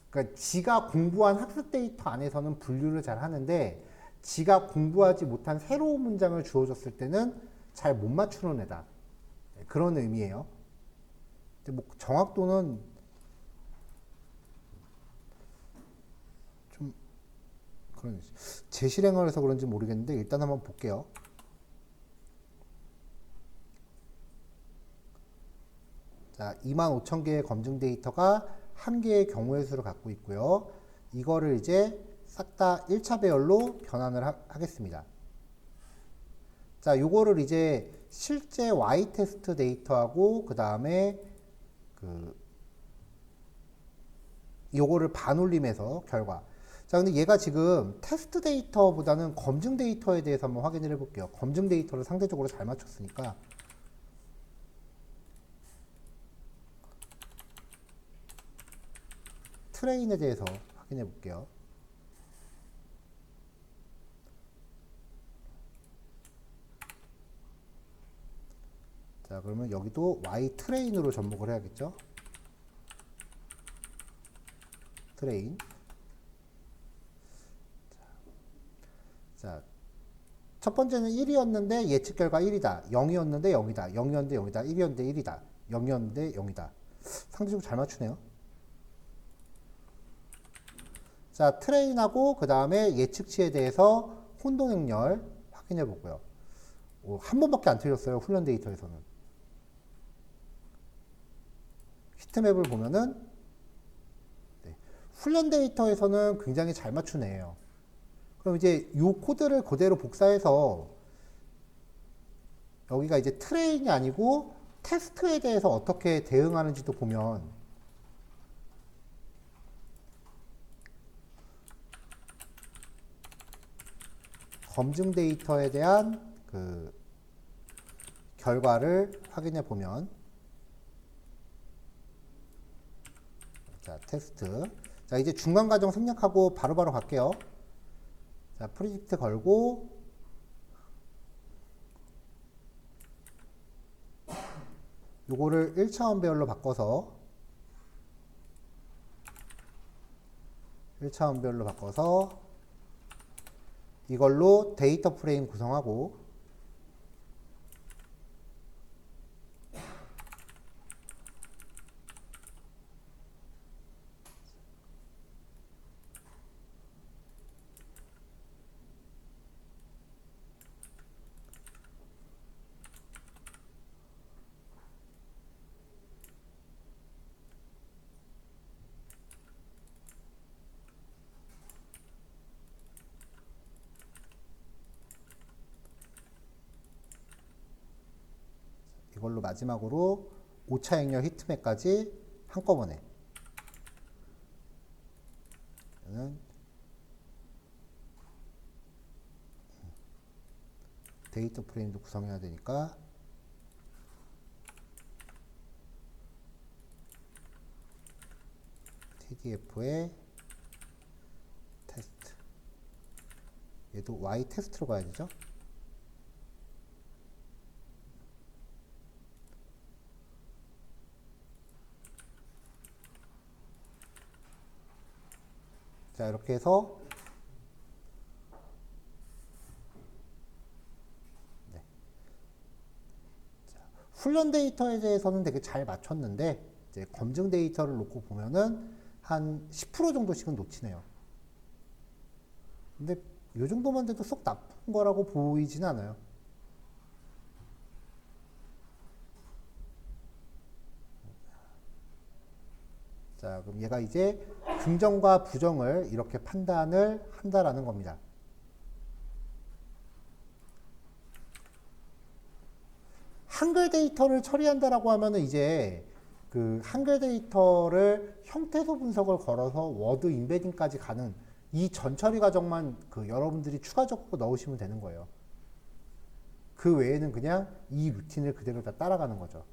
그러니까 지가 공부한 학습 데이터 안에서는 분류를 잘 하는데, 지가 공부하지 못한 새로운 문장을 주어졌을 때는 잘 못 맞추는 애다. 그런 의미예요. 근데 뭐 정확도는 좀 그런 재실행을 해서 그런지 모르겠는데 일단 한번 볼게요. 자, 25,000개의 검증 데이터가 한 개의 경우의 수를 갖고 있고요. 이거를 이제 싹 다 1차 배열로 변환을 하겠습니다. 자, 요거를 이제 실제 Y 테스트 데이터하고 그 다음에 요거를 반올림해서 결과. 자, 근데 얘가 지금 테스트 데이터보다는 검증 데이터에 대해서 한번 확인을 해볼게요. 검증 데이터를 상대적으로 잘 맞췄으니까. 트레인에 대해서 확인해 볼게요. 자, 그러면 여기도 Y 트레인으로 접목을 해야겠죠? 트레인. 자, 첫 번째는 1이었는데 예측 결과 1이다. 0이었는데 0이다. 0이었는데 0이다. 1이었는데 1이다. 0이었는데 0이다. 상대적으로 잘 맞추네요. 자, 트레인하고 그 다음에 예측치에 대해서 혼동행렬 확인해 보고요. 한 번밖에 안 틀렸어요. 훈련 데이터에서는. 히트맵을 보면은 네, 훈련 데이터에서는 굉장히 잘 맞춘 애예요. 그럼 이제 이 코드를 그대로 복사해서 여기가 이제 트레인이 아니고 테스트에 대해서 어떻게 대응하는지도 보면 검증 데이터에 대한 그 결과를 확인해 보면 자, 테스트. 자, 이제 중간 과정 생략하고 바로바로 갈게요. 자, 프리딕트 걸고 요거를 1차원 배열로 바꿔서 1차원 배열로 바꿔서 이걸로 데이터 프레임 구성하고 이걸로 마지막으로 5차 행렬 히트맵까지 한꺼번에 데이터 프레임도 구성해야 되니까 TDF에 테스트 얘도 Y 테스트로 가야 되죠. 자, 이렇게 해서 네. 자, 훈련 데이터에 대해서는 되게 잘 맞췄는데 이제 검증 데이터를 놓고 보면은 한 10% 정도씩은 놓치네요. 근데 이 정도만 돼도 쏙 나쁜 거라고 보이진 않아요. 자, 그럼 얘가 이제 긍정과 부정을 이렇게 판단을 한다라는 겁니다. 한글 데이터를 처리한다라고 하면은 이제 그 한글 데이터를 형태소 분석을 걸어서 워드 인베딩까지 가는 이 전처리 과정만 그 여러분들이 추가적으로 넣으시면 되는 거예요. 그 외에는 그냥 이 루틴을 그대로 다 따라가는 거죠.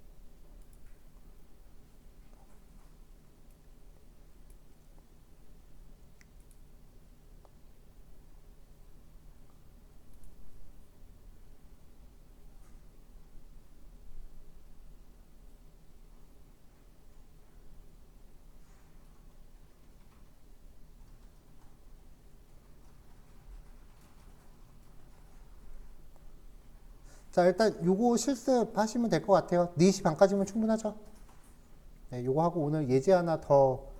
자, 일단 요거 실습하시면 될 것 같아요. 4시 반까지면 충분하죠? 네, 요거 하고 오늘 예제 하나 더.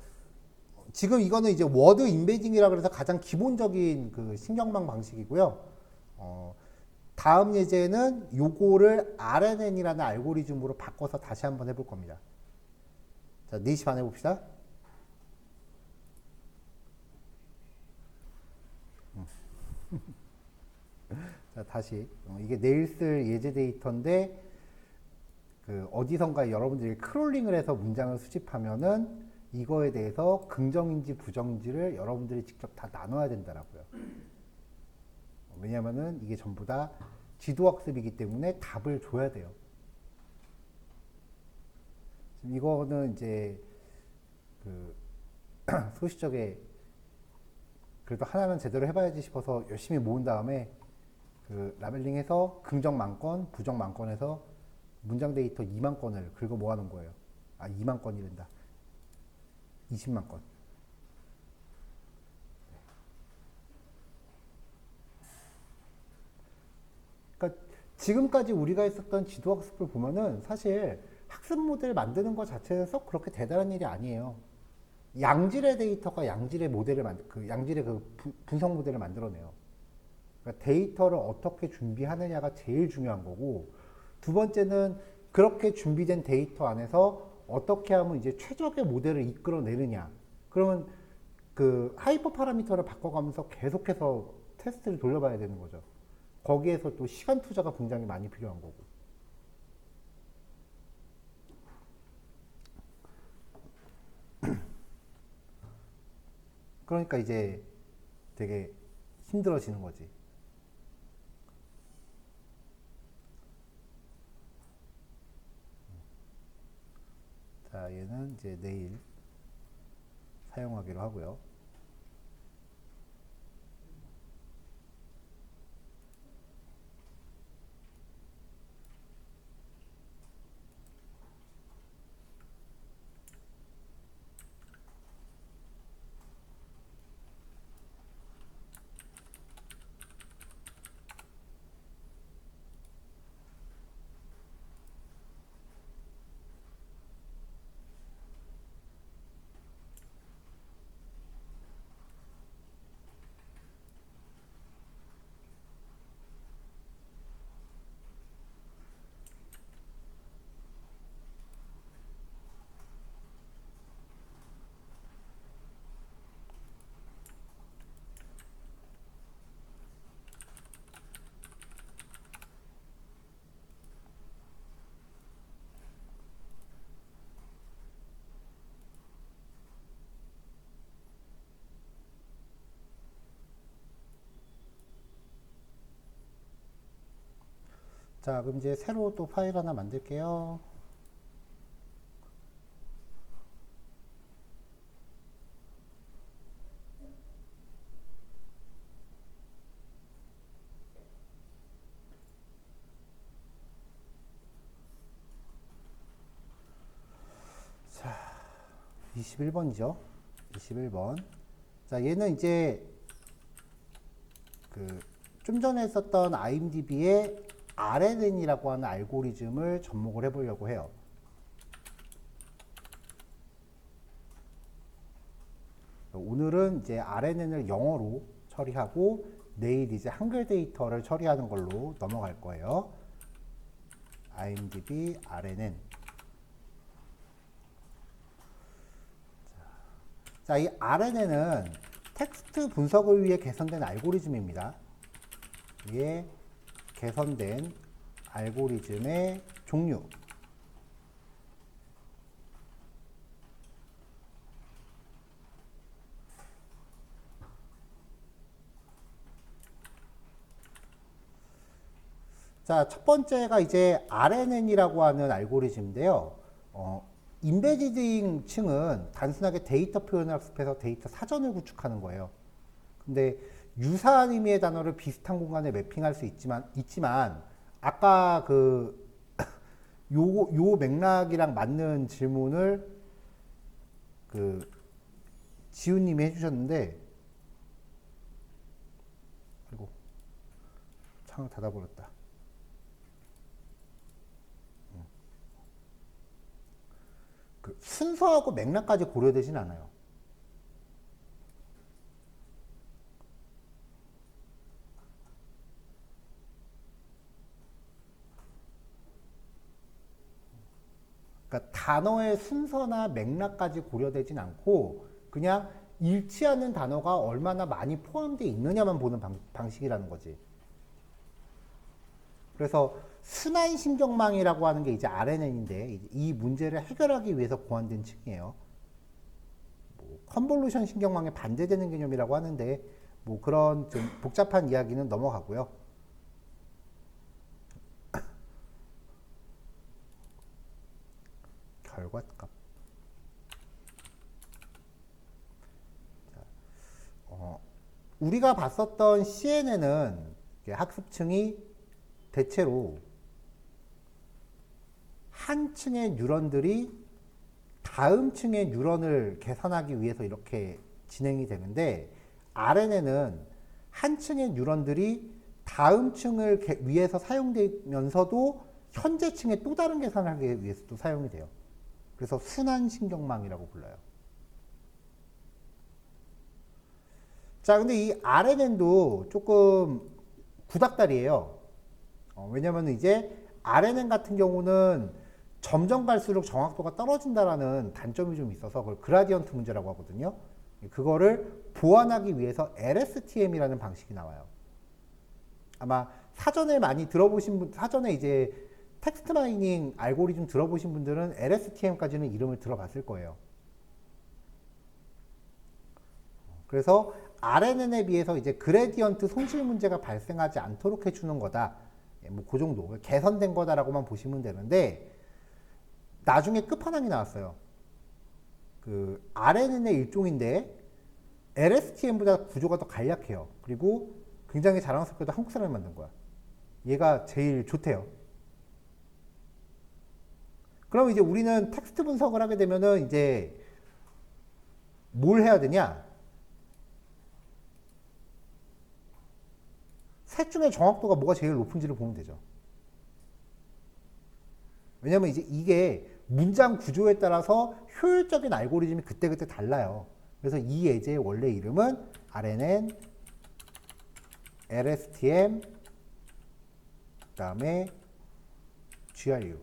지금 이거는 이제 워드 인베딩이라 그래서 가장 기본적인 그 신경망 방식이고요. 다음 예제는 요거를 RNN이라는 알고리즘으로 바꿔서 다시 한번 해볼 겁니다. 자, 4시 반에 봅시다. 자, 다시. 이게 내일 쓸 예제 데이터인데, 그, 어디선가 여러분들이 크롤링을 해서 문장을 수집하면은, 이거에 대해서 긍정인지 부정인지를 여러분들이 직접 다 나눠야 된다라고요. 왜냐면은 이게 전부 다 지도학습이기 때문에 답을 줘야 돼요. 지금 이거는 이제 그 소시적에 그래도 하나는 제대로 해봐야지 싶어서 열심히 모은 다음에 그 라벨링해서 긍정 만건, 부정 만건에서 문장 데이터 2만 건을 긁어 모아놓은 거예요. 아, 2만 건이란다. 20만 건. 그러니까 지금까지 우리가 했었던 지도학습을 보면은 사실 학습 모델 만드는 것 자체는 썩 그렇게 대단한 일이 아니에요. 양질의 데이터가 양질의 모델을 양질의 분석 모델을 만들어내요. 그러니까 데이터를 어떻게 준비하느냐가 제일 중요한 거고, 두 번째는 그렇게 준비된 데이터 안에서 어떻게 하면 이제 최적의 모델을 이끌어내느냐. 그러면 그 하이퍼 파라미터를 바꿔가면서 계속해서 테스트를 돌려봐야 되는 거죠. 거기에서 또 시간 투자가 굉장히 많이 필요한 거고. 그러니까 이제 되게 힘들어지는 거지. 자, 얘는 이제 내일 사용하기로 하고요. 자, 그럼 이제 새로 또 파일 하나 만들게요. 자, 21번이죠. 21번. 자, 얘는 이제 좀 전에 했었던 IMDb의 RNN이라고 하는 알고리즘을 접목을 해보려고 해요. 오늘은 이제 RNN을 영어로 처리하고 내일 이제 한글 데이터를 처리하는 걸로 넘어갈 거예요. IMDb RNN. 자, 이 RNN은 텍스트 분석을 위해 개선된 알고리즘입니다. 이게 개선된 알고리즘의 종류. 자, 첫 번째가 이제 RNN이라고 하는 알고리즘인데요. 인베디딩 층은 단순하게 데이터 표현을 학습해서 데이터 사전을 구축하는 거예요. 근데 유사한 의미의 단어를 비슷한 공간에 매핑할 수 있지만 아까 요 맥락이랑 맞는 질문을 지훈님이 해주셨는데, 그리고 창을 닫아버렸다. 순서하고 맥락까지 고려되진 않아요. 그러니까 단어의 순서나 맥락까지 고려되진 않고 그냥 일치하는 단어가 얼마나 많이 포함되어 있느냐만 보는 방식이라는 거지. 그래서 순환신경망이라고 하는 게 이제 RNN인데 이 문제를 해결하기 위해서 고안된 층이에요. 컨볼루션 신경망에 반대되는 개념이라고 하는데 뭐 그런 좀 복잡한 이야기는 넘어가고요. 결과값. 우리가 봤었던 CNN은 학습층이 대체로 한 층의 뉴런들이 다음 층의 뉴런을 계산하기 위해서 이렇게 진행이 되는데 RNN은 한 층의 뉴런들이 다음 층을 위해서 사용되면서도 현재 층의 또 다른 계산을 하기 위해서도 사용이 돼요. 그래서 순환신경망이라고 불러요. 자, 근데 이 RNN도 조금 구닥다리예요. 왜냐면 이제 RNN 같은 경우는 점점 갈수록 정확도가 떨어진다라는 단점이 좀 있어서 그걸 그라디언트 문제라고 하거든요. 그거를 보완하기 위해서 LSTM이라는 방식이 나와요. 아마 사전에 많이 들어보신 분, 사전에 이제 텍스트 마이닝 알고리즘 들어보신 분들은 LSTM까지는 이름을 들어봤을 거예요. 그래서 RNN에 비해서 이제 그레디언트 손실 문제가 발생하지 않도록 해주는 거다. 뭐 그 정도 개선된 거다라고만 보시면 되는데 나중에 끝판왕이 나왔어요. 그 RNN의 일종인데 LSTM보다 구조가 더 간략해요. 그리고 굉장히 자랑스럽게도 한국 사람이 만든 거야. 얘가 제일 좋대요. 그럼 이제 우리는 텍스트 분석을 하게 되면은 이제 뭘 해야 되냐? 셋 중에 정확도가 뭐가 제일 높은지를 보면 되죠. 왜냐면 이제 이게 문장 구조에 따라서 효율적인 알고리즘이 그때그때 달라요. 그래서 이 예제의 원래 이름은 RNN, LSTM, 그 다음에 GRU.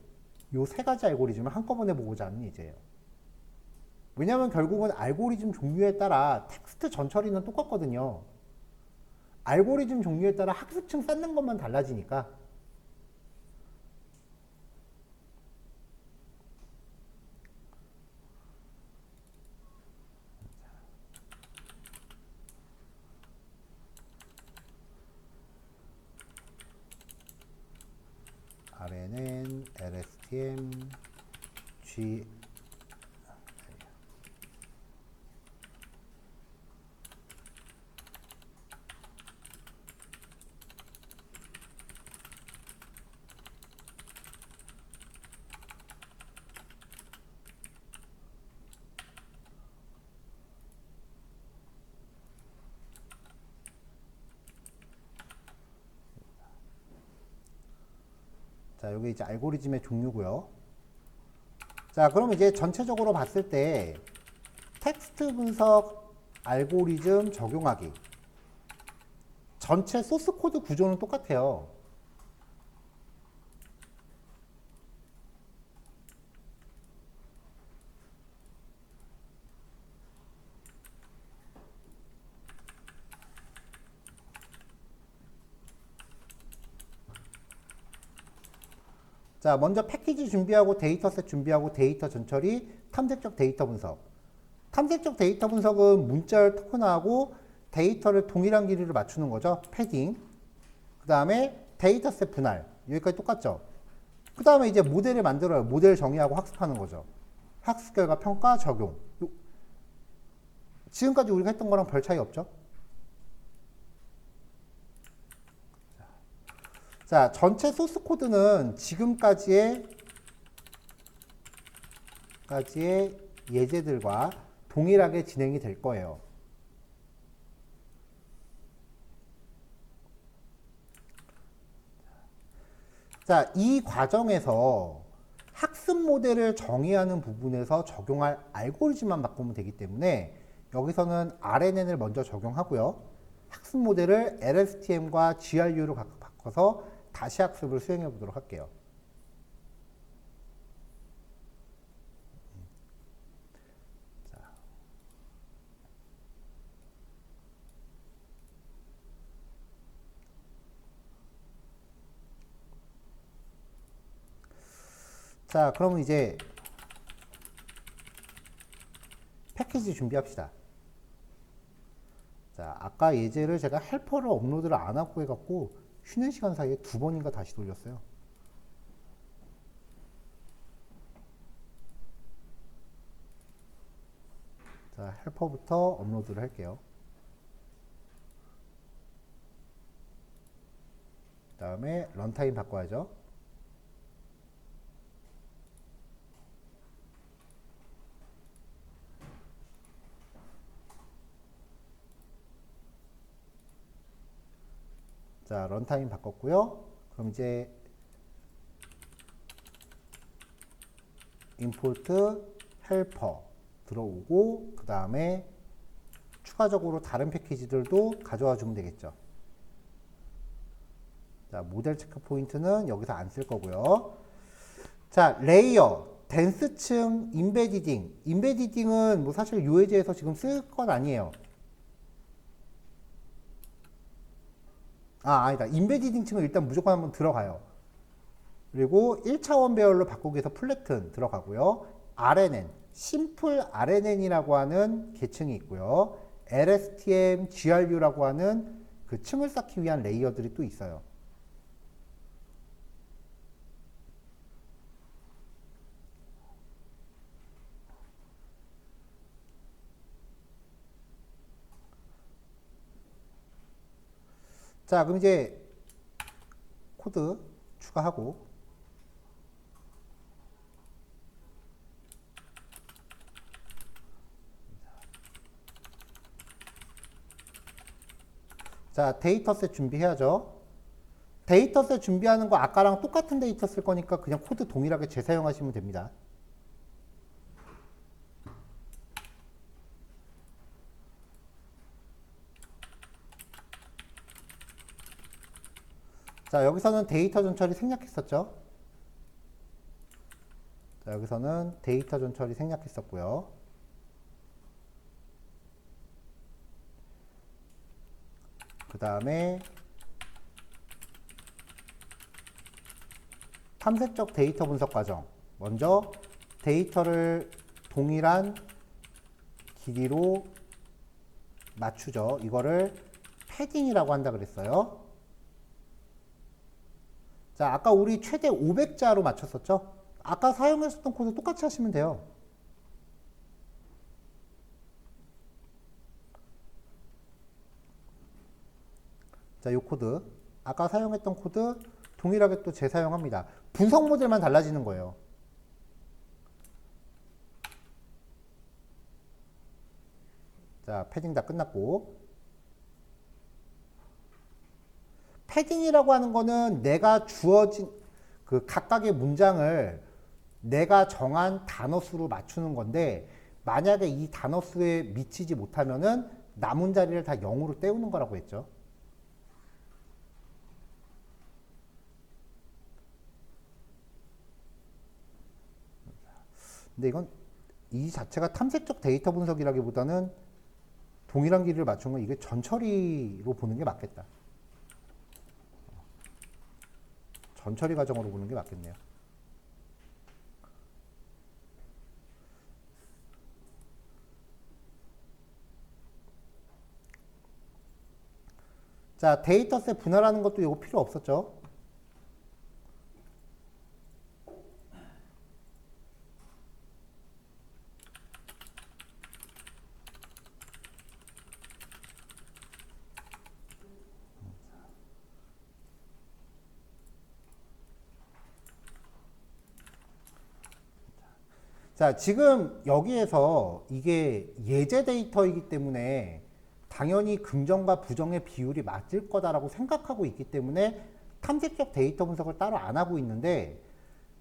요 세 가지 알고리즘을 한꺼번에 보고자 하는 예제예요. 왜냐면 결국은 알고리즘 종류에 따라 텍스트 전처리는 똑같거든요. 알고리즘 종류에 따라 학습층 쌓는 것만 달라지니까. RNN, LSTM, G 자, 여기 이제 알고리즘의 종류고요. 자, 그럼 이제 전체적으로 봤을 때 텍스트 분석 알고리즘 적용하기. 전체 소스 코드 구조는 똑같아요. 자, 먼저 패키지 준비하고 데이터셋 준비하고 데이터 전처리, 탐색적 데이터 분석. 탐색적 데이터 분석은 문자를 토큰화하고 데이터를 동일한 길이를 맞추는 거죠. 패딩. 그 다음에 데이터셋 분할. 여기까지 똑같죠. 그 다음에 이제 모델을 만들어요. 모델 정의하고 학습하는 거죠. 학습 결과 평가 적용. 지금까지 우리가 했던 거랑 별 차이 없죠. 자, 전체 소스 코드는 지금까지의 예제들과 동일하게 진행이 될 거예요. 자, 이 과정에서 학습 모델을 정의하는 부분에서 적용할 알고리즘만 바꾸면 되기 때문에 여기서는 RNN을 먼저 적용하고요. 학습 모델을 LSTM과 GRU로 바꿔서 다시 학습을 수행해 보도록 할게요. 자, 그러면 이제 패키지 준비합시다. 자, 아까 예제를 제가 헬퍼를 업로드를 안 하고 해갖고 쉬는 시간 사이에 2번인가 다시 돌렸어요. 자, 헬퍼부터 업로드를 할게요. 그 다음에 런타임 바꿔야죠. 자, 런타임 바꿨고요. 그럼 이제 임포트 헬퍼 들어오고 그 다음에 추가적으로 다른 패키지들도 가져와 주면 되겠죠. 자, 모델 체크 포인트는 여기서 안 쓸 거고요. 자, 레이어, 덴스층, 인베디딩. 인베디딩은 뭐 사실 요 예제에서 지금 쓸 건 아니에요. 아니다. 인베디딩 층은 일단 무조건 한번 들어가요. 그리고 1차원 배열로 바꾸기 위해서 플래튼 들어가고요. RNN, 심플 RNN이라고 하는 계층이 있고요. LSTM, GRU라고 하는 그 층을 쌓기 위한 레이어들이 또 있어요. 자, 그럼 이제 코드 추가하고 자, 데이터셋 준비해야죠. 데이터셋 준비하는 거 아까랑 똑같은 데이터 쓸 거니까 그냥 코드 동일하게 재사용하시면 됩니다. 자, 여기서는 데이터 전처리 생략했었죠. 자, 여기서는 데이터 전처리 생략했었고요. 그 다음에 탐색적 데이터 분석 과정. 먼저 데이터를 동일한 길이로 맞추죠. 이거를 패딩이라고 한다 그랬어요. 자, 아까 우리 최대 500자로 맞췄었죠? 아까 사용했었던 코드 똑같이 하시면 돼요. 자, 이 코드. 아까 사용했던 코드 동일하게 또 재사용합니다. 분석 모델만 달라지는 거예요. 자, 패딩 다 끝났고. 패딩이라고 하는 거는 내가 주어진 그 각각의 문장을 내가 정한 단어 수로 맞추는 건데 만약에 이 단어 수에 미치지 못하면은 남은 자리를 다 0으로 때우는 거라고 했죠. 근데 이건 이 자체가 탐색적 데이터 분석이라기보다는 동일한 길이를 맞춘 건 이게 전처리로 보는 게 맞겠다. 전처리 과정으로 보는 게 맞겠네요. 자, 데이터셋 분할하는 것도 이거 필요 없었죠. 자, 지금 여기에서 이게 예제 데이터이기 때문에 당연히 긍정과 부정의 비율이 맞을 거다라고 생각하고 있기 때문에 탐색적 데이터 분석을 따로 안 하고 있는데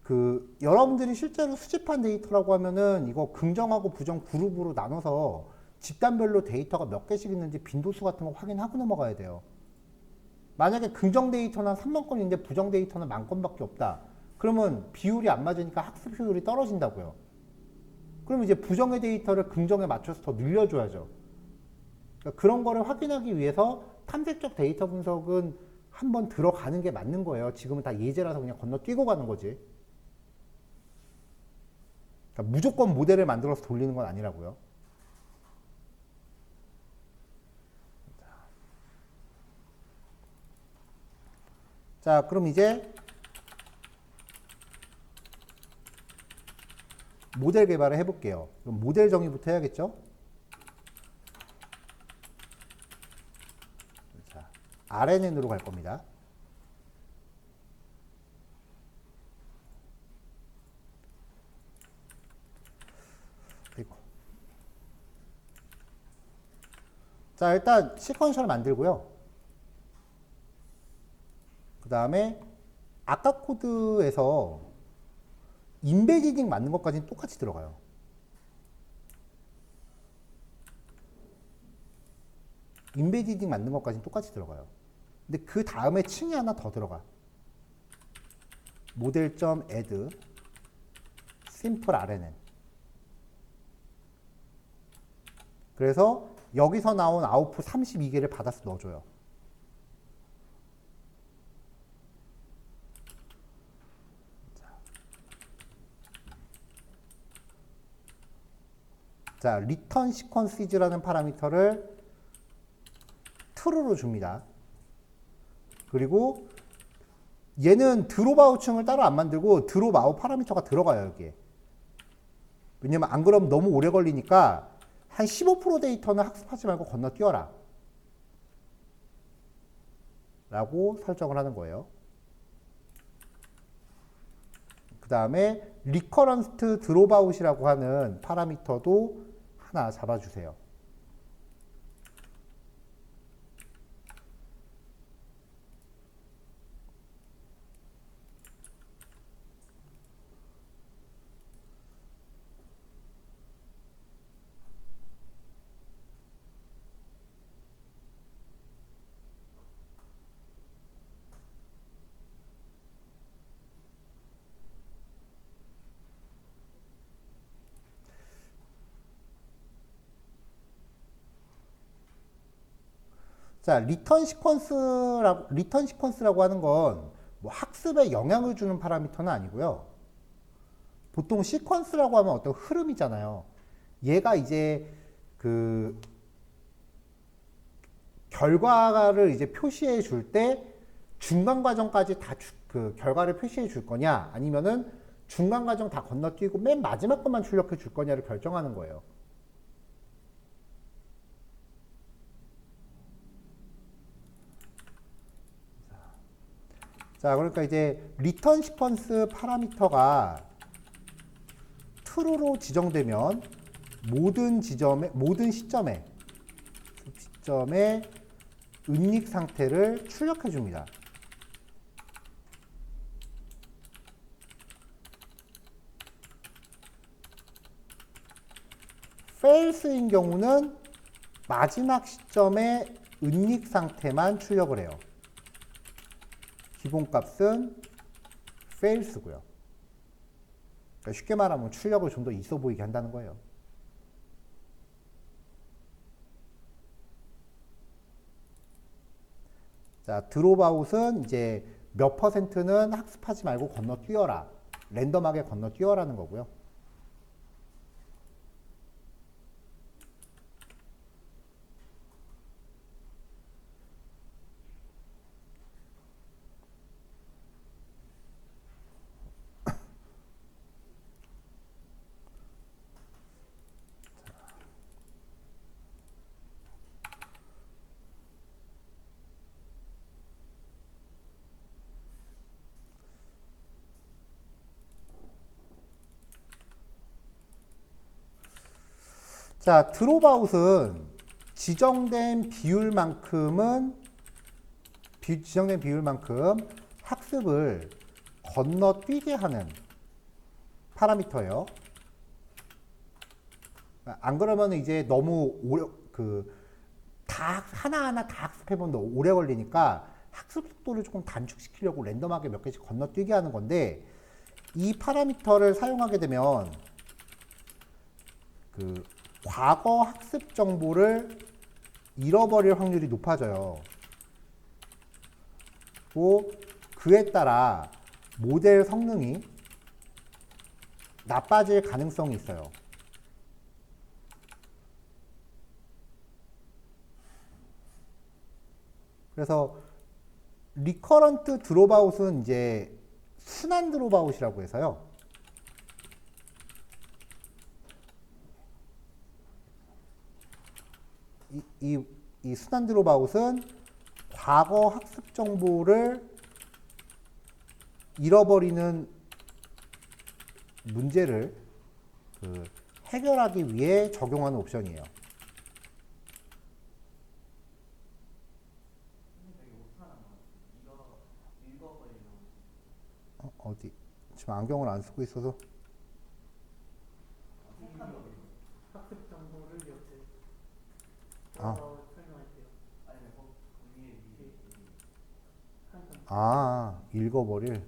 그 여러분들이 실제로 수집한 데이터라고 하면은 이거 긍정하고 부정 그룹으로 나눠서 집단별로 데이터가 몇 개씩 있는지 빈도수 같은 거 확인하고 넘어가야 돼요. 만약에 긍정 데이터는 3만 건인데 부정 데이터는 10,000건밖에 없다. 그러면 비율이 안 맞으니까 학습 효율이 떨어진다고요. 그럼 이제 부정의 데이터를 긍정에 맞춰서 더 늘려줘야죠. 그러니까 그런 거를 확인하기 위해서 탐색적 데이터 분석은 한번 들어가는 게 맞는 거예요. 지금은 다 예제라서 그냥 건너뛰고 가는 거지. 그러니까 무조건 모델을 만들어서 돌리는 건 아니라고요. 자, 그럼 이제 모델 개발을 해볼게요. 그럼 모델 정의부터 해야겠죠? 자, RNN으로 갈 겁니다. 그리고 자, 일단 시퀀셜 만들고요. 그 다음에 아까 코드에서 인베디딩 맞는 것까지는 똑같이 들어가요. 인베디딩 맞는 것까지는 똑같이 들어가요. 근데 그 다음에 층이 하나 더 들어가. 모델.add simple RNN. 그래서 여기서 나온 아웃풋 32개를 받아서 넣어줘요. 자, return sequences라는 파라미터를 true로 줍니다. 그리고 얘는 드롭 아웃층을 따로 안 만들고 드롭 아웃 파라미터가 들어가요, 여기에. 왜냐면 안 그러면 너무 오래 걸리니까 한 15% 데이터는 학습하지 말고 건너뛰어라 라고 설정을 하는 거예요. 그 다음에 recurrent dropout이라고 하는 파라미터도 하나 잡아주세요. 자, 리턴 시퀀스라고 하는 건 뭐 학습에 영향을 주는 파라미터는 아니고요. 보통 시퀀스라고 하면 어떤 흐름이잖아요. 얘가 이제 그 결과를 이제 표시해 줄 때 중간 과정까지 다 그 결과를 표시해 줄 거냐, 아니면은 중간 과정 다 건너뛰고 맨 마지막 것만 출력해 줄 거냐를 결정하는 거예요. 자, 그러니까 이제 리턴 시퀀스 파라미터가 true로 지정되면 모든 시점에 은닉 상태를 출력해 줍니다. false인 경우는 마지막 시점에 은닉 상태만 출력을 해요. 기본값은 false고요. 그러니까 쉽게 말하면 출력을 좀 더 있어 보이게 한다는 거예요. 자, 드롭아웃은 이제 몇 %는 학습하지 말고 건너뛰어라. 랜덤하게 건너뛰어라는 거고요. 자, 드롭아웃은 지정된 비율만큼 학습을 건너뛰게 하는 파라미터예요. 안 그러면 이제 너무 오래 다 하나하나 다 학습해보면 오래 걸리니까 학습 속도를 조금 단축시키려고 랜덤하게 몇 개씩 건너뛰게 하는 건데, 이 파라미터를 사용하게 되면 그 과거 학습 정보를 잃어버릴 확률이 높아져요. 그에 따라 모델 성능이 나빠질 가능성이 있어요. 그래서 리커런트 드롭아웃은 이제 순환 드롭아웃이라고 해서요. 이 순환 드롭아웃은 과거 학습 정보를 잃어버리는 문제를 해결하기 위해 적용하는 옵션이에요. 되게 못하는 것 같아요. 읽어버리는 어디? 지금 안경을 안 쓰고 있어서. 학습 정보를 이렇게 아. 설명할게요. 아니 그 위에 한 점. 읽어버릴.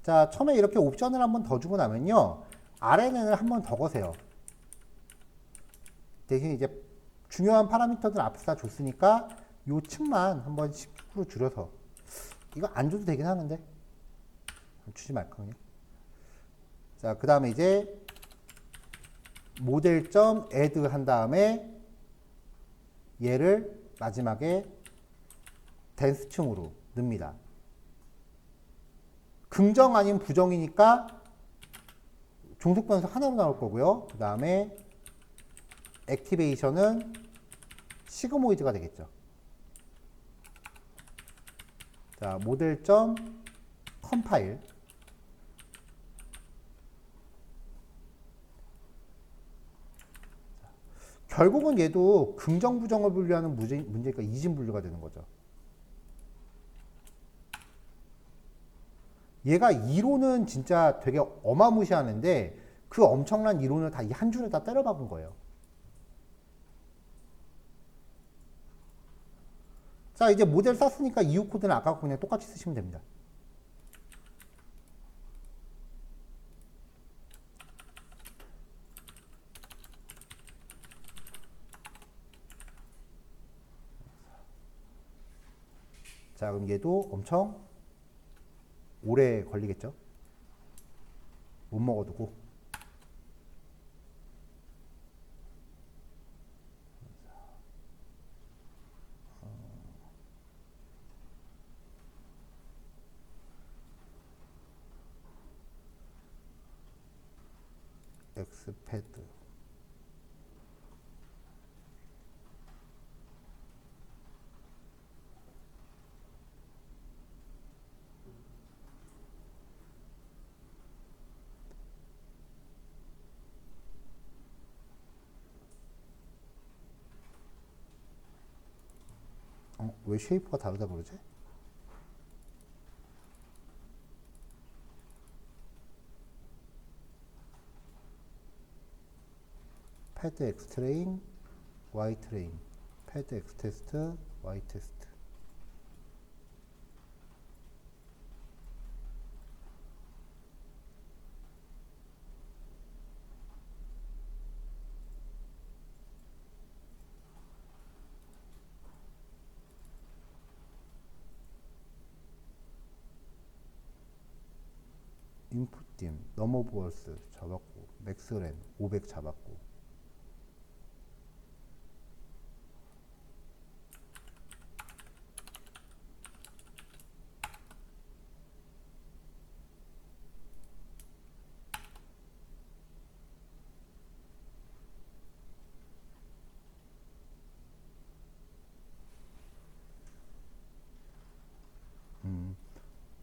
자, 처음에 이렇게 옵션을 한번 더 주고 나면요. RNN을 한 번 더 거세요. 대신 이제 중요한 파라미터들 앞에서 다 줬으니까 요 층만 한번 10% 줄여서. 이거 안 줘도 되긴 하는데. 주지 말까, 그냥. 자, 그 다음에 이제 모델.add 한 다음에 얘를 마지막에 dense층으로 넣습니다. 긍정 아닌 부정이니까 종속 변수 하나로 나올 거고요. 그 다음에 액티베이션은 시그모이드가 되겠죠. 자, 모델.컴파일. 결국은 얘도 긍정 부정을 분류하는 문제니까 이진 분류가 되는 거죠. 얘가 이론은 진짜 되게 어마무시하는데 그 엄청난 이론을 다 이 한 줄에 다 때려 박은 거예요. 자, 이제 모델 썼으니까 이후 코드는 아까 그냥 똑같이 쓰시면 됩니다. 자, 그럼 얘도 엄청 오래 걸리겠죠? 못 먹어두고. 엑스패드. 왜 쉐이프가 다르다 그러지? 패드 X 트레인, Y 트레인, 패드 X 테스트, Y 테스트. 인풋딤, 넘어버스 잡았고, 맥스랜 500 잡았고.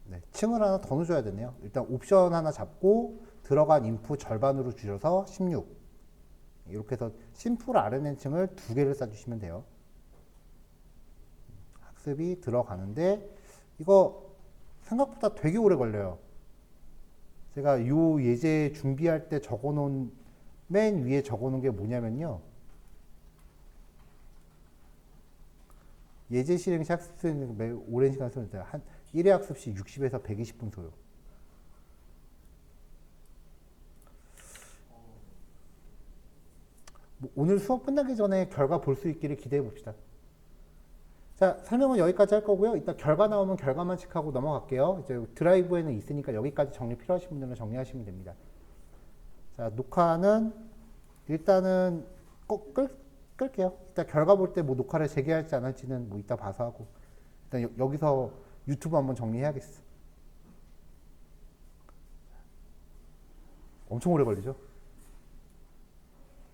네, 층을 하나 더 넣어줘야 되네요. 일단 옵션 하나 잡고 들어간 인풋 절반으로 줄여서 16. 이렇게 해서 심플 RNN 층을 2개를 쌓아주시면 돼요. 학습이 들어가는데 이거 생각보다 되게 오래 걸려요. 제가 이 예제 준비할 때 적어놓은 맨 위에 적어놓은 게 뭐냐면요. 예제 실행 시 학습 수행은 매우 오랜 시간 쓰는데 1회 학습 시 60에서 120분 소요. 뭐 오늘 수업 끝나기 전에 결과 볼 수 있기를 기대해 봅시다. 자, 설명은 여기까지 할 거고요. 이따 결과 나오면 결과만 체크하고 넘어갈게요. 이제 드라이브에는 있으니까 여기까지 정리 필요하신 분들은 정리하시면 됩니다. 자, 녹화는 일단은 꼭 끌게요. 이따 결과 볼 때 뭐 녹화를 재개할지 안 할지는 뭐 이따 봐서 하고. 일단 여기서 유튜브 한번 정리해야겠어. 엄청 오래 걸리죠?